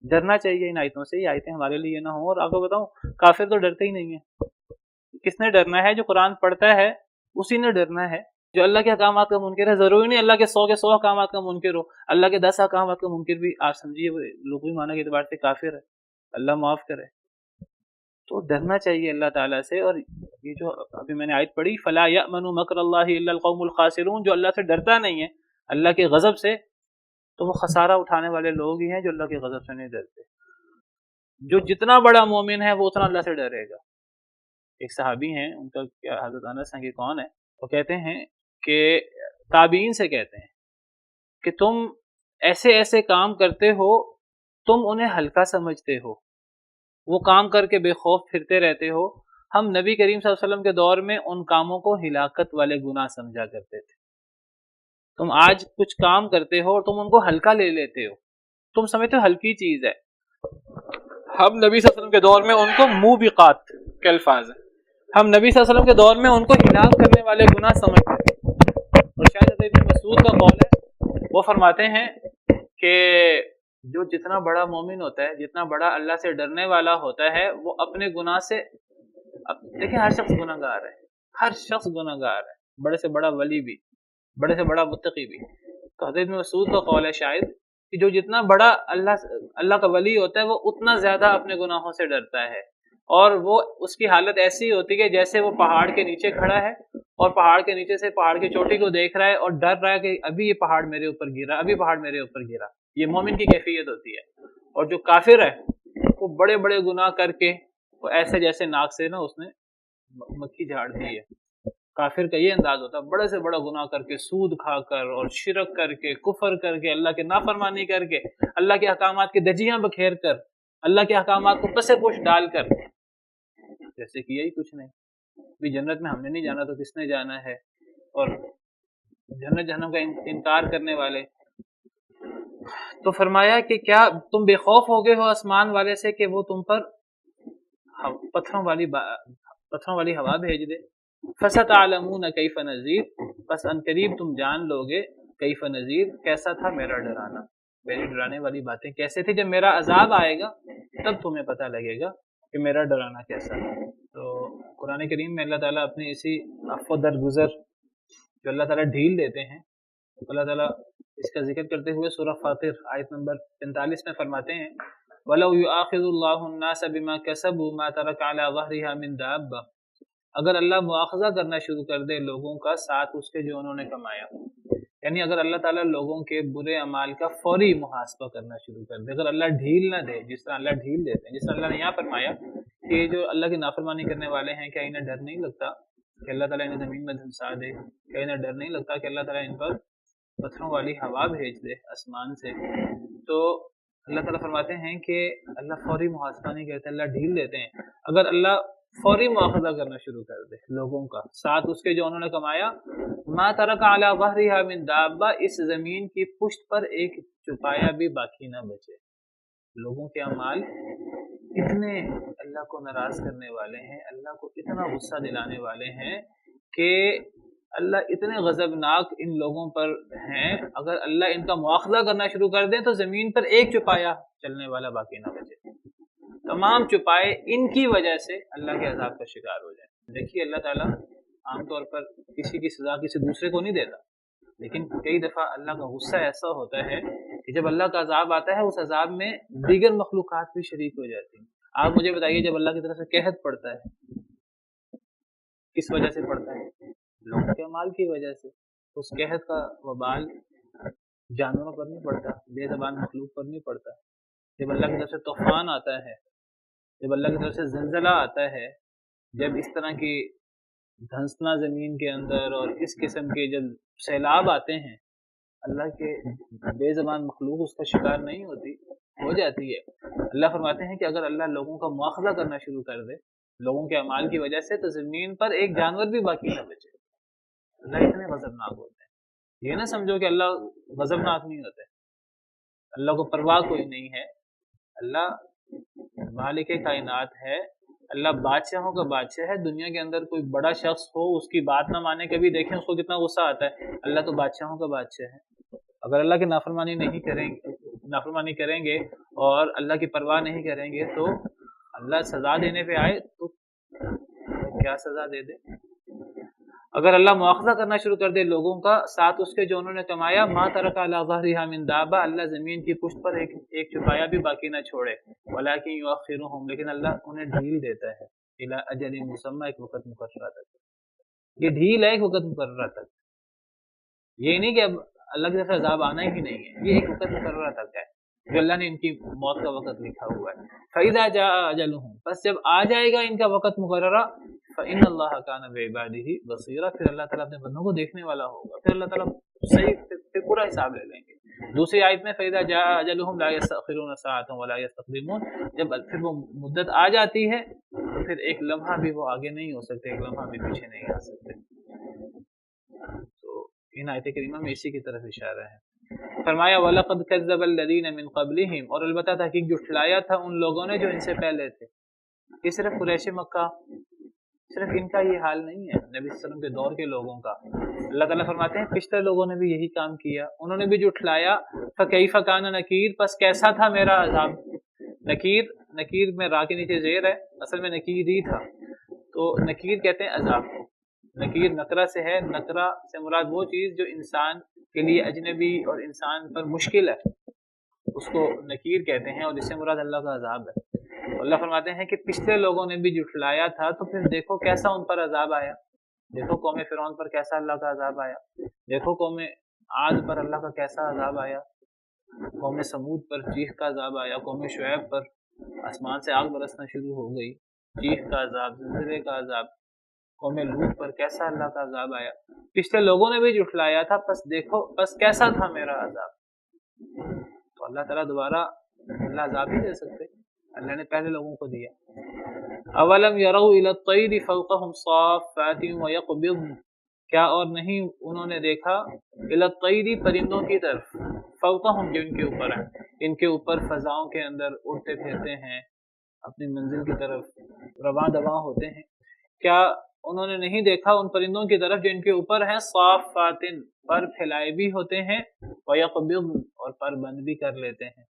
ڈرنا چاہیے ان آیتوں سے، یہ آیتیں ہمارے لیے نہ ہوں. اور آپ کو بتاؤں کافر تو ڈرتے ہی نہیں ہیں. کس نے ڈرنا ہے؟ جو قرآن پڑھتا ہے اسی نے ڈرنا ہے. جو اللہ کے احکامات کا منکر ہے، ضروری نہیں اللہ کے 100 کے 100 احکامات کا منکر ہو، اللہ کے 10 احکامات کا منکر بھی آپ سمجھیے وہ لغوی معنی کے اعتبار سے کافر ہے، اللہ معاف کرے. تو ڈرنا چاہیے اللہ تعالیٰ سے. اور یہ جو ابھی میں نے آیت پڑھی فلا یأمن مکر اللہ الا القوم الخاسرون، جو اللہ سے ڈرتا نہیں ہے، اللہ کے غضب سے، تو وہ خسارہ اٹھانے والے لوگ ہی ہیں جو اللہ کے غضب سے نہیں ڈرتے. جو جتنا بڑا مومن ہے وہ اتنا اللہ سے ڈرے گا. ایک صحابی ہیں، ان کا کیا حضرت انس ہیں کہ کون ہے، وہ کہتے ہیں کہ تابعین سے کہتے ہیں کہ تم ایسے ایسے کام کرتے ہو، تم انہیں ہلکا سمجھتے ہو، وہ کام کر کے بے خوف پھرتے رہتے ہو. ہم نبی کریم صلی اللہ علیہ وسلم کے دور میں ان کاموں کو ہلاکت والے گناہ سمجھا کرتے تھے. تم آج کچھ کام کرتے ہو اور تم ان کو ہلکا لے لیتے ہو، تم سمجھتے ہو ہلکی چیز ہے. ہم نبی صلی اللہ علیہ وسلم کے دور میں ان کو موبقات کے الفاظ ہیں، ہم نبی صلی اللہ علیہ وسلم کے دور میں ان کو ہلاک کرنے والے گناہ سمجھتے ہیں. اور شاید ابن مسعود کا قول ہے، وہ فرماتے ہیں کہ جو جتنا بڑا مومن ہوتا ہے، جتنا بڑا اللہ سے ڈرنے والا ہوتا ہے، وہ اپنے گناہ سے، دیکھیں ہر شخص گناہ گار ہے، ہر شخص گناہ گار ہے، بڑے سے بڑا ولی بھی، بڑے سے بڑا متقی بھی. تو حضرت ابن مسعود کا قول ہے شاید کہ جو جتنا بڑا اللہ کا ولی ہوتا ہے وہ اتنا زیادہ اپنے گناہوں سے ڈرتا ہے. اور وہ اس کی حالت ایسی ہوتی ہے جیسے وہ پہاڑ کے نیچے کھڑا ہے اور پہاڑ کے نیچے سے پہاڑ کی چوٹی کو دیکھ رہا ہے اور ڈر رہا ہے کہ ابھی یہ پہاڑ میرے اوپر گرا، ابھی پہاڑ میرے اوپر گرا. یہ مومن کی کیفیت ہوتی ہے. اور جو کافر ہے وہ بڑے بڑے گناہ کر کے وہ ایسے جیسے ناک سے نا اس نے مکھی جھاڑ دی ہے. کافر کا یہ انداز ہوتا ہے بڑے سے بڑا گناہ کر کے، سود کھا کر اور شرک کر کے، کفر کر کے، اللہ کے نافرمانی کر کے، اللہ کے احکامات کی دجیاں بکھیر کر، اللہ کے احکامات کو پس پوش ڈال کر، جیسے کہ یہی کچھ نہیں بھی جنت میں ہم نے نہیں جانا تو کس نے جانا ہے. اور جنت جہنم کا انکار کرنے والے. تو فرمایا کہ کیا تم بے خوف ہو گئے ہو آسمان والے سے کہ وہ تم پر پتھروں والی ہوا بھیج دے. فَسَتَعْلَمُونَ كَيْفَ نَذِيرٌ، بس ان قریب تم جان لو گے کیف نذیر کیسا تھا میرا ڈرانا، میری ڈرانے والی باتیں کیسے تھی. جب میرا عذاب آئے گا تب تمہیں پتہ لگے گا کہ میرا ڈرانا کیسا ہے. تو قرآن کریم میں اللہ تعالیٰ اپنی اسی عفو درگزر جو اللہ تعالیٰ ڈھیل دیتے ہیں، اللہ تعالیٰ اس کا ذکر کرتے ہوئے سورہ فاطر آیت نمبر 45 میں فرماتے ہیں وَلَوْ يُؤَاخِذُ اللَّهُ النَّاسَ بِمَا كَسَبُوا مَا تَرَكَ عَلَى ظَهْرِهَا مِن دَابَّةٍ، اگر اللہ مواخذہ کرنا شروع کر دے لوگوں کا ساتھ اس کے جو انہوں نے کمایا، یعنی اگر اللہ تعالیٰ لوگوں کے برے اعمال کا فوری محاسبہ کرنا شروع کر دے، اگر اللہ ڈھیل نہ دے، جس طرح اللہ ڈھیل دیتے ہیں، جس طرح اللہ نے یہاں فرمایا کہ جو اللہ کی نافرمانی کرنے والے ہیں کیا انہیں ڈر نہیں لگتا کہ اللہ تعالیٰ انہیں زمین میں دھنسا دے، کیا انہیں ڈر نہیں لگتا کہ اللہ تعالیٰ ان پر پتھروں والی ہوا بھیج دے آسمان سے. تو اللہ تعالیٰ فرماتے ہیں کہ اللہ فوری محاسبہ نہیں کرتے، اللہ ڈھیل دیتے ہیں. اگر اللہ فوری مواخذہ کرنا شروع کر دے لوگوں کا ساتھ اس کے جو انہوں نے کمایا، ما ترک علی ظہرها من دابہ، اس زمین کی پشت پر ایک چپایا بھی باقی نہ بچے. لوگوں کے اعمال اتنے اللہ کو ناراض کرنے والے ہیں، اللہ کو اتنا غصہ دلانے والے ہیں کہ اللہ اتنے غضبناک ان لوگوں پر ہیں، اگر اللہ ان کا مواخذہ کرنا شروع کر دیں تو زمین پر ایک چپایا چلنے والا باقی نہ بچے. تمام چپائے ان کی وجہ سے اللہ کے عذاب کا شکار ہو جائیں. دیکھیے اللہ تعالیٰ عام طور پر کسی کی سزا کسی دوسرے کو نہیں دیتا، لیکن کئی دفعہ اللہ کا غصہ ایسا ہوتا ہے کہ جب اللہ کا عذاب آتا ہے اس عذاب میں دیگر مخلوقات بھی شریک ہو جاتی ہیں. آپ مجھے بتائیے جب اللہ کی طرف سے قحط پڑتا ہے کس وجہ سے پڑتا ہے؟ لوگوں کے اعمال کی وجہ سے. اس قحط کا وبال جانوروں پر نہیں پڑتا، بے زبان مخلوق پر نہیں پڑتا. جب اللہ کی طرف سے طوفان آتا ہے، جب اللہ کی طرف سے زلزلہ آتا ہے، جب اس طرح کی دھنسنا زمین کے اندر اور اس قسم کے جب سیلاب آتے ہیں، اللہ کے بے زبان مخلوق اس کا شکار نہیں ہوتی، ہو جاتی ہے. اللہ فرماتے ہیں کہ اگر اللہ لوگوں کا مواخذہ کرنا شروع کر دے لوگوں کے اعمال کی وجہ سے تو زمین پر ایک جانور بھی باقی نہ بچے. اللہ اتنے غضبناک ہوتے ہیں. یہ نہ سمجھو کہ اللہ غضبناک نہیں ہوتے، اللہ کو پرواہ کوئی نہیں ہے. اللہ مالک کائنات ہے، اللہ بادشاہوں کا بادشاہ ہے. دنیا کے اندر کوئی بڑا شخص ہو اس کی بات نہ مانے، کبھی دیکھیں اس کو کتنا غصہ آتا ہے. اللہ تو بادشاہوں کا بادشاہ ہے. اگر اللہ کی نافرمانی کریں گے اور اللہ کی پرواہ نہیں کریں گے تو اللہ سزا دینے پہ آئے تو کیا سزا دے دے. اگر اللہ مواخذہ کرنا شروع کر دے لوگوں کا ساتھ اس کے جو انہوں نے کمایا، ما ترک علی ظہرها من دابہ، اللہ زمین کی پشت پر ایک چپایا بھی باقی نہ چھوڑے. ولکن یؤخرهم، لیکن اللہ انہیں ڈھیل دیتا ہے الی اجل مسمى، ایک وقت مقررہ تک. یہ ڈھیل ہے ایک وقت مقررہ تک. یہ نہیں کہ اب اللہ کی طرف سے عذاب آنا ہی نہیں ہے، یہ ایک وقت مقررہ تک ہے جو اللہ نے ان کی موت کا وقت لکھا ہوا ہے. فَإِذَا جَاءَ أَجَلُهُمْ، بس جب آ جائے گا ان کا وقت مقررہ، فَإِنَّ اللَّهَ كَانَ بِعِبَادِهِ بَصِيرًا، پھر اللہ تعالیٰ اپنے بندوں کو دیکھنے والا ہوگا. پھر اللہ تعالیٰ صحیح پھر پورا حساب لے لیں گے. دوسری آیت میں فَإِذَا جَاءَ أَجَلُهُمْ لَا يَسْتَأْخِرُونَ سَاعَةً وَلَا يَسْتَقْدِمُونَ، جب پھر وہ مدت آ جاتی ہے تو پھر ایک لمحہ بھی وہ آگے نہیں ہو سکتے، ایک لمحہ بھی پیچھے نہیں آ سکتے. تو ان آیت کریمہ میں اسی کی طرف اشارہ ہے. فرمایا وَلَقَدْ كَذَّبَ الَّذِينَ مِن قَبْلِهِمْ، اور البتہ تحقیق جھٹلایا تھا ان لوگوں نے جو ان سے پہلے تھے. یہ صرف قریش مکہ، صرف ان کا یہ حال نہیں ہے، نبی صلی اللہ علیہ وسلم کے دور کے لوگوں کا. اللہ تعالیٰ فرماتے ہیں پچھلے لوگوں نے بھی یہی کام کیا، انہوں نے بھی جھٹلایا. فَكَيْفَ كَانَ نَكِيرٌ، پس کیسا تھا میرا عذاب. نکیر میں را کے نیچے زیر ہے، اصل میں نکیر ہی تھا. تو نکیر کہتے ہیں عذاب کو. نکیر نکرہ سے ہے، نکرہ سے مراد وہ چیز جو انسان کے لیے اجنبی اور انسان پر مشکل ہے، اس کو نکیر کہتے ہیں، اور اس سے مراد اللہ کا عذاب ہے. اللہ فرماتے ہیں کہ پچھلے لوگوں نے بھی جھٹلایا تھا تو پھر دیکھو کیسا ان پر عذاب آیا. دیکھو قوم فرعون پر کیسا اللہ کا عذاب آیا، دیکھو قوم عاد پر اللہ کا کیسا عذاب آیا. قوم سمود پر چیخ کا عذاب آیا، قوم شعیب پر آسمان سے آگ برسنا شروع ہو گئی، چیخ کا عذاب، زلزلے کا عذاب، قوم لوط پر کیسا اللہ کا عذاب آیا، پچھلے لوگوں نے بھی جھٹلایا تھا، بس دیکھو بس کیسا تھا میرا عذاب۔ تو اللہ تعالیٰ دوبارہ اللہ عذاب نہیں دے سکتے، اللہ نے پہلے لوگوں کو دیا۔ اولم یروا الی الطیر فوقہم صافات ویقبضن، کیا اور نہیں انہوں نے دیکھا الی الطیر پرندوں کی طرف، فوقہم جو ان کے اوپر ہیں، ان کے اوپر فضاؤں کے اندر اڑتے پھرتے ہیں، اپنی منزل کی طرف رواں دواں ہوتے ہیں، کیا انہوں نے نہیں دیکھا ان پرندوں کی طرف جو ان کے اوپر ہیں، صافات پر پھیلائے بھی ہوتے ہیں، ویقبضن اور پر بند بھی کر لیتے ہیں۔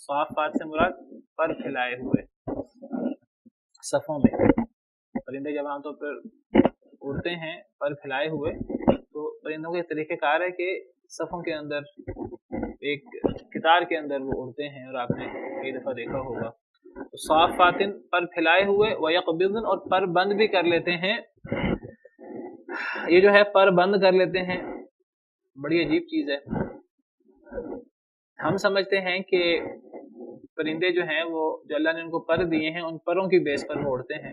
صافات سے مراد پر پھیلائے ہوئے صفوں میں، پرندے جب عام طور پر اڑتے ہیں پر پھیلائے ہوئے تو پرندوں کے طریقہ کار ہے کہ صفوں کے اندر ایک قطار کے اندر وہ اڑتے ہیں، اور آپ نے کئی دفعہ دیکھا ہوگا۔ صافات پر پھیلائے ہوئے، ویقبضن اور پر بند بھی کر لیتے ہیں۔ یہ جو ہے پر بند کر لیتے ہیں بڑی عجیب چیز ہے۔ ہم سمجھتے ہیں کہ پرندے جو ہیں وہ جو اللہ نے ان کو پر دیے ہیں ان پروں کی بیس پر وہ اڑتے ہیں،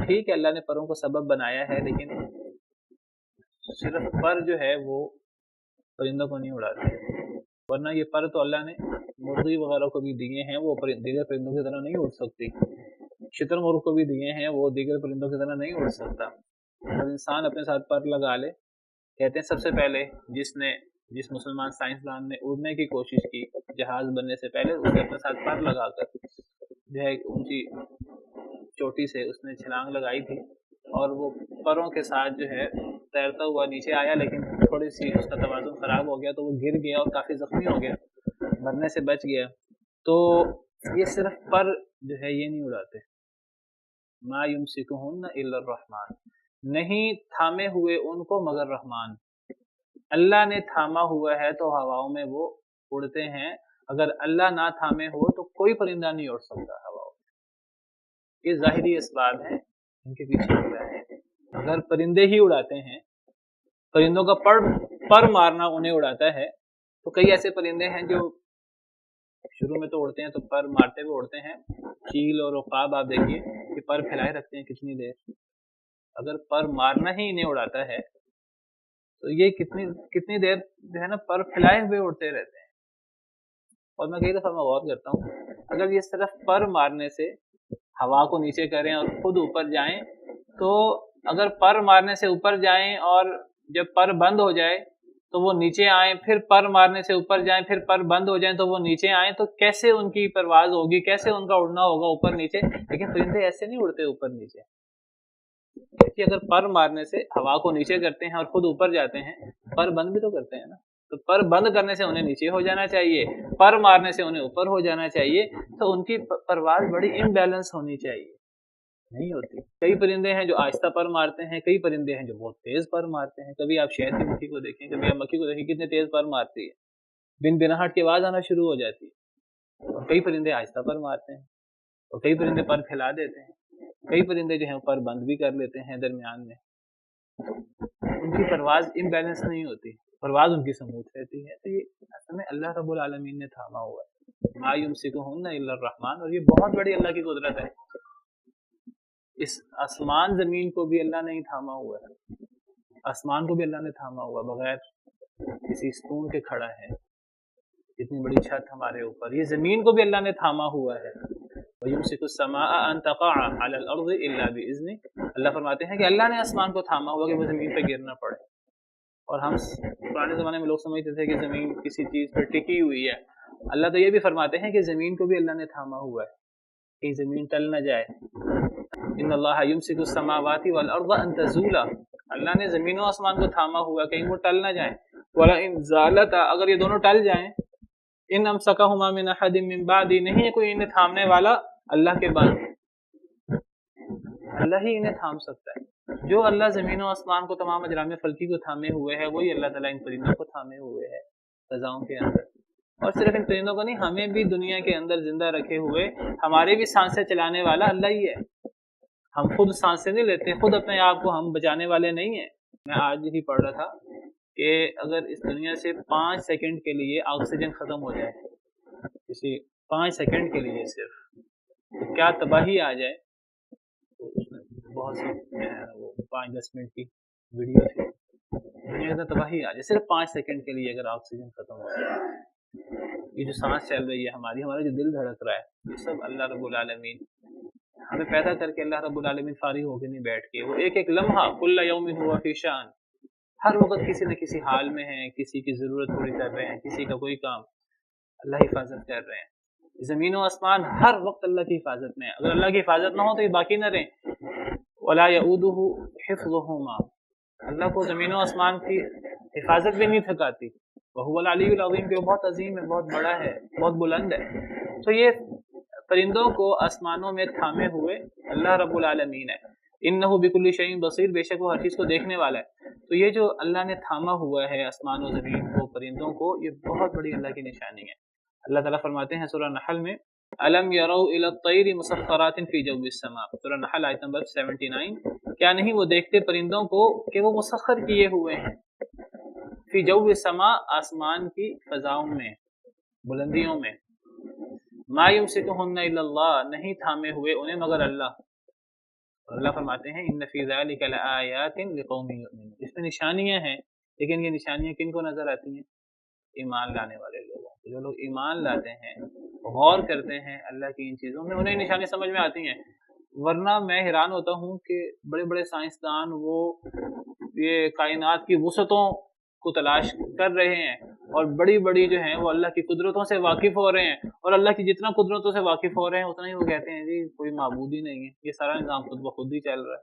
ٹھیک ہے اللہ نے پروں کو سبب بنایا ہے، لیکن صرف پر جو ہے وہ پرندوں کو نہیں اڑاتے، ورنہ یہ پر تو اللہ نے مرغی وغیرہ کو بھی دیے ہیں، وہ دیگر پرندوں کی طرح نہیں اڑ سکتی، شتر مرغ کو بھی دیے ہیں، وہ دیگر پرندوں کی طرح نہیں اڑ سکتا۔ جب انسان اپنے ساتھ پر لگا لے، کہتے ہیں سب سے پہلے جس مسلمان سائنسدان نے اڑنے کی کوشش کی جہاز بننے سے پہلے، اس نے اپنے ساتھ پر لگا کر جو ہے اونچی چوٹی سے اس نے چھلانگ لگائی تھی، اور وہ پروں کے ساتھ جو ہے تیرتا ہوا نیچے آیا، لیکن تھوڑی سی اس کا توازن خراب ہو گیا تو وہ گر گیا اور کافی زخمی ہو گیا، مرنے سے بچ گیا۔ تو یہ صرف پر جو ہے یہ نہیں اڑاتے، ما یمسکہن الا الرحمن، نہیں تھامے ہوئے ان کو مگر رحمان، اللہ نے تھاما ہوا ہے تو ہواؤں میں وہ اڑتے ہیں، اگر اللہ نہ تھامے ہو تو کوئی پرندہ نہیں اڑ سکتا ہواؤں میں۔ یہ ظاہری اسباب ہیں، ان کے پیچھے کیا ہے؟ اگر پرندے ہی اڑاتے ہیں، پرندوں کا پر مارنا انہیں اڑاتا ہے، تو کئی ایسے پرندے ہیں جو شروع میں تو اڑتے ہیں تو پر مارتے ہوئے اڑتے ہیں، چیل اور عقاب آپ دیکھیے کہ پر پھیلائے رکھتے ہیں کتنی دیر، اگر پر مارنا ہی انہیں اڑاتا ہے تو یہ کتنی دیر جو ہے نا پر پھیلائے ہوئے اڑتے رہتے ہیں۔ اور میں کئی دفعہ غور کرتا ہوں، اگر یہ صرف پر مارنے سے ہوا کو نیچے کریں اور خود اوپر جائیں، تو اگر پر مارنے سے اوپر جائیں اور جب پر بند ہو جائے تو وہ نیچے آئیں، پھر پر مارنے سے اوپر جائیں، پھر پر بند ہو جائیں تو وہ نیچے آئیں، تو کیسے ان کی پرواز ہوگی، کیسے ان کا اڑنا ہوگا اوپر نیچے؟ لیکن پرندے ایسے نہیں اڑتے اوپر نیچے، کہ اگر پر مارنے سے ہوا کو نیچے کرتے ہیں اور خود اوپر جاتے ہیں، پر بند بھی تو کرتے ہیں نا، تو پر بند کرنے سے انہیں نیچے ہو جانا چاہیے، پر مارنے سے انہیں اوپر ہو جانا چاہیے، تو ان کی پرواز بڑی امبیلنس ہونی چاہیے، نہیں ہوتی۔ کئی پرندے ہیں جو آہستہ پر مارتے ہیں، کئی پرندے ہیں جو بہت تیز پر مارتے ہیں، کبھی آپ شہد کی مکھی کو دیکھیں، کبھی آپ مکھی کو دیکھیں کتنے تیز پر مارتی ہے، بن بناہٹ کی آواز آنا شروع ہو جاتی ہے، اور کئی پرندے آہستہ پر مارتے ہیں، اور کئی پرندے پر پھیلا دیتے ہیں، کئی پرندے جو ہیں پر بند بھی کر لیتے ہیں درمیان میں، ان کی پرواز امبیلنس نہیں ہوتی، پرواز ان کی سموتھ رہتی ہے۔ تو یہ اصل میں اللہ رب العالمین نے تھاما ہوا ہے، ما یمسکہن الا الرحمن، اور یہ بہت بڑی اللہ کی قدرت ہے۔ اس آسمان زمین کو بھی اللہ نے ہی تھاما ہوا ہے، آسمان کو بھی اللہ نے تھاما ہوا بغیر کسی ستون کے کھڑا ہے، اتنی بڑی چھت ہمارے اوپر، یہ زمین کو بھی اللہ نے تھاما ہوا ہے۔ وَيُمْسِكُ السَّمَاءَ أَن تَقَعَ عَلَى الْأَرْضِ إِلَّا بِإِذْنِهِ، اللہ فرماتے ہیں کہ اللہ نے آسمان کو تھاما ہوا کہ وہ زمین پہ گر نہ پڑے۔ اور ہم پرانے زمانے میں لوگ سمجھتے تھے کہ زمین کسی چیز پر ٹکی ہوئی ہے، اللہ تو یہ بھی فرماتے ہیں کہ زمین کو بھی اللہ نے تھاما ہوا ہے کہ زمین ٹل نہ جائے۔ ان اللہ یمسک السماوات والارض ان تزولا، اللہ نے زمین و آسمان کو تھاما ہوا کہیں وہ ٹل نہ جائیں، ولا ان زالتا، اگر یہ دونوں ٹل جائیں، ان امسکہما من احد من بعدی، نہیں ہے کوئی انہیں تھامنے والا اللہ کے بعد، اللہ ہی انہیں تھام سکتا ہے۔ جو اللہ زمین و آسمان کو، تمام اجرام فلکی کو تھامے ہوئے ہے، وہی اللہ تعالیٰ ان پرندوں کو تھامے ہوئے ہے فضاؤں کے اندر۔ اور صرف ان پرندوں کو نہیں، ہمیں بھی دنیا کے اندر زندہ رکھے ہوئے، ہمارے بھی سانسیں چلانے والا اللہ ہی ہے۔ ہم خود سانسیں نہیں لیتے، خود اپنے آپ کو ہم بچانے والے نہیں ہیں۔ میں آج ہی پڑھ رہا تھا کہ اگر اس دنیا سے 5 سیکنڈ کے لیے آکسیجن ختم ہو جائے، کسی 5 سیکنڈ کے لیے صرف، تو کیا تباہی آ جائے. تو اس میں بہت سی وہ 5-10 منٹ کی ویڈیو تھی، دنیا میں تباہی آ جائے صرف 5 سیکنڈ کے لیے اگر آکسیجن ختم ہو جائے. یہ جو سانس چل رہی ہے ہمارا جو دل دھڑک رہا ہے، یہ سب اللہ رب العالمین ہمیں پیدا کر کے، اللہ رب العالمین فارغ ہو کے نہیں بیٹھ کے، وہ ایک ایک لمحہ کل یوم ہوا فی شان، ہر وقت کسی نہ کسی حال میں ہیں، کسی کی ضرورت پوری کر رہے ہیں، کسی کا کوئی کام، اللہ حفاظت کر رہے ہیں. زمین و آسمان ہر وقت اللہ کی حفاظت میں ہے. اگر اللہ کی حفاظت نہ ہو تو یہ باقی نہ رہیں. ولا یعودہ حفظہما، اللہ کو زمین و آسمان کی حفاظت بھی نہیں تھکاتی. وہو العلی العظیم، کہ وہ بہت عظیم ہے، بہت بڑا ہے، بہت بلند ہے. تو یہ پرندوں کو آسمانوں میں تھامے ہوئے اللہ رب العالمین ہے. انہ بکل شیء بصیر، بے شک وہ ہر چیز کو دیکھنے والا ہے. تو یہ جو اللہ نے تھاما ہوا ہے آسمان و زمین کو، پرندوں کو، یہ بہت بڑی اللہ کی نشانی ہے. اللہ تعالیٰ فرماتے ہیں سورہ نحل میں، الم یروا الی الطیر مسخرات فی جو السماء، سورہ نحل آیت نمبر 79، کیا نہیں وہ دیکھتے پرندوں کو کہ وہ مسخر کیے ہوئے ہیں، فی جو السماء، آسمان کی فضاؤں میں، بلندیوں میں، ما یمسکہن الا اللہ، نہیں تھامے ہوئے انہیں مگر اللہ. اور اللہ فرماتے ہیں ان فی ذلک لآیات لقوم یؤمنون، اس میں نشانیاں ہیں، لیکن یہ نشانیاں کن کو نظر آتی ہیں؟ ایمان لانے والے لوگوں کو. جو لوگ ایمان لاتے ہیں، غور کرتے ہیں اللہ کی ان چیزوں میں، انہیں نشانی سمجھ میں آتی ہیں. ورنہ میں حیران ہوتا ہوں کہ بڑے بڑے سائنسدان وہ یہ کائنات کی وسعتوں کو تلاش کر رہے ہیں، اور بڑی بڑی جو ہیں وہ اللہ کی قدرتوں سے واقف ہو رہے ہیں، اور اللہ کی جتنا قدرتوں سے واقف ہو رہے ہیں اتنا ہی وہ کہتے ہیں جی کوئی معبود ہی نہیں ہے، یہ سارا نظام خود بخود ہی چل رہا ہے.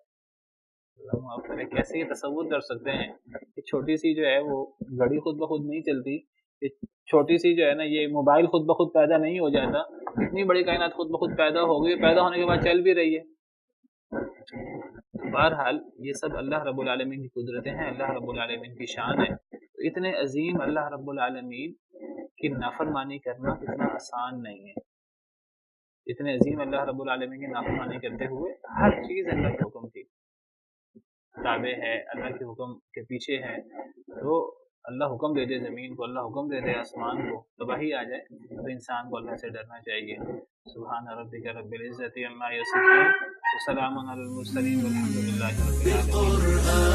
اللہ معاف کرے، کیسے یہ تصور کر سکتے ہیں کہ چھوٹی سی جو ہے وہ گھڑی خود بخود نہیں چلتی، یہ چھوٹی سی جو ہے نا یہ موبائل خود بخود پیدا نہیں ہو جاتا، اتنی بڑی کائنات خود بخود پیدا ہو گئی، پیدا ہونے کے بعد چل بھی رہی ہے. بہرحال یہ سب اللہ رب العالمین کی قدرتیں ہیں، اللہ رب العالمین کی شان ہے. تو اتنے عظیم اللہ رب العالمین کی نافرمانی کرنا اتنا آسان نہیں ہے. اتنے عظیم اللہ رب العالمین کی نافرمانی کرتے ہوئے ہر چیز اللہ کے حکم کی تابع ہے، اللہ کے حکم کے پیچھے ہے. تو اللہ حکم دے دے زمین کو، اللہ حکم دے دے آسمان کو، تباہی آ جائے تو انسان کو اللہ سے ڈرنا چاہیے. سبحان ربک رب العزت عما یصفون وسلام علی المرسلین والحمد للہ رب العالمین.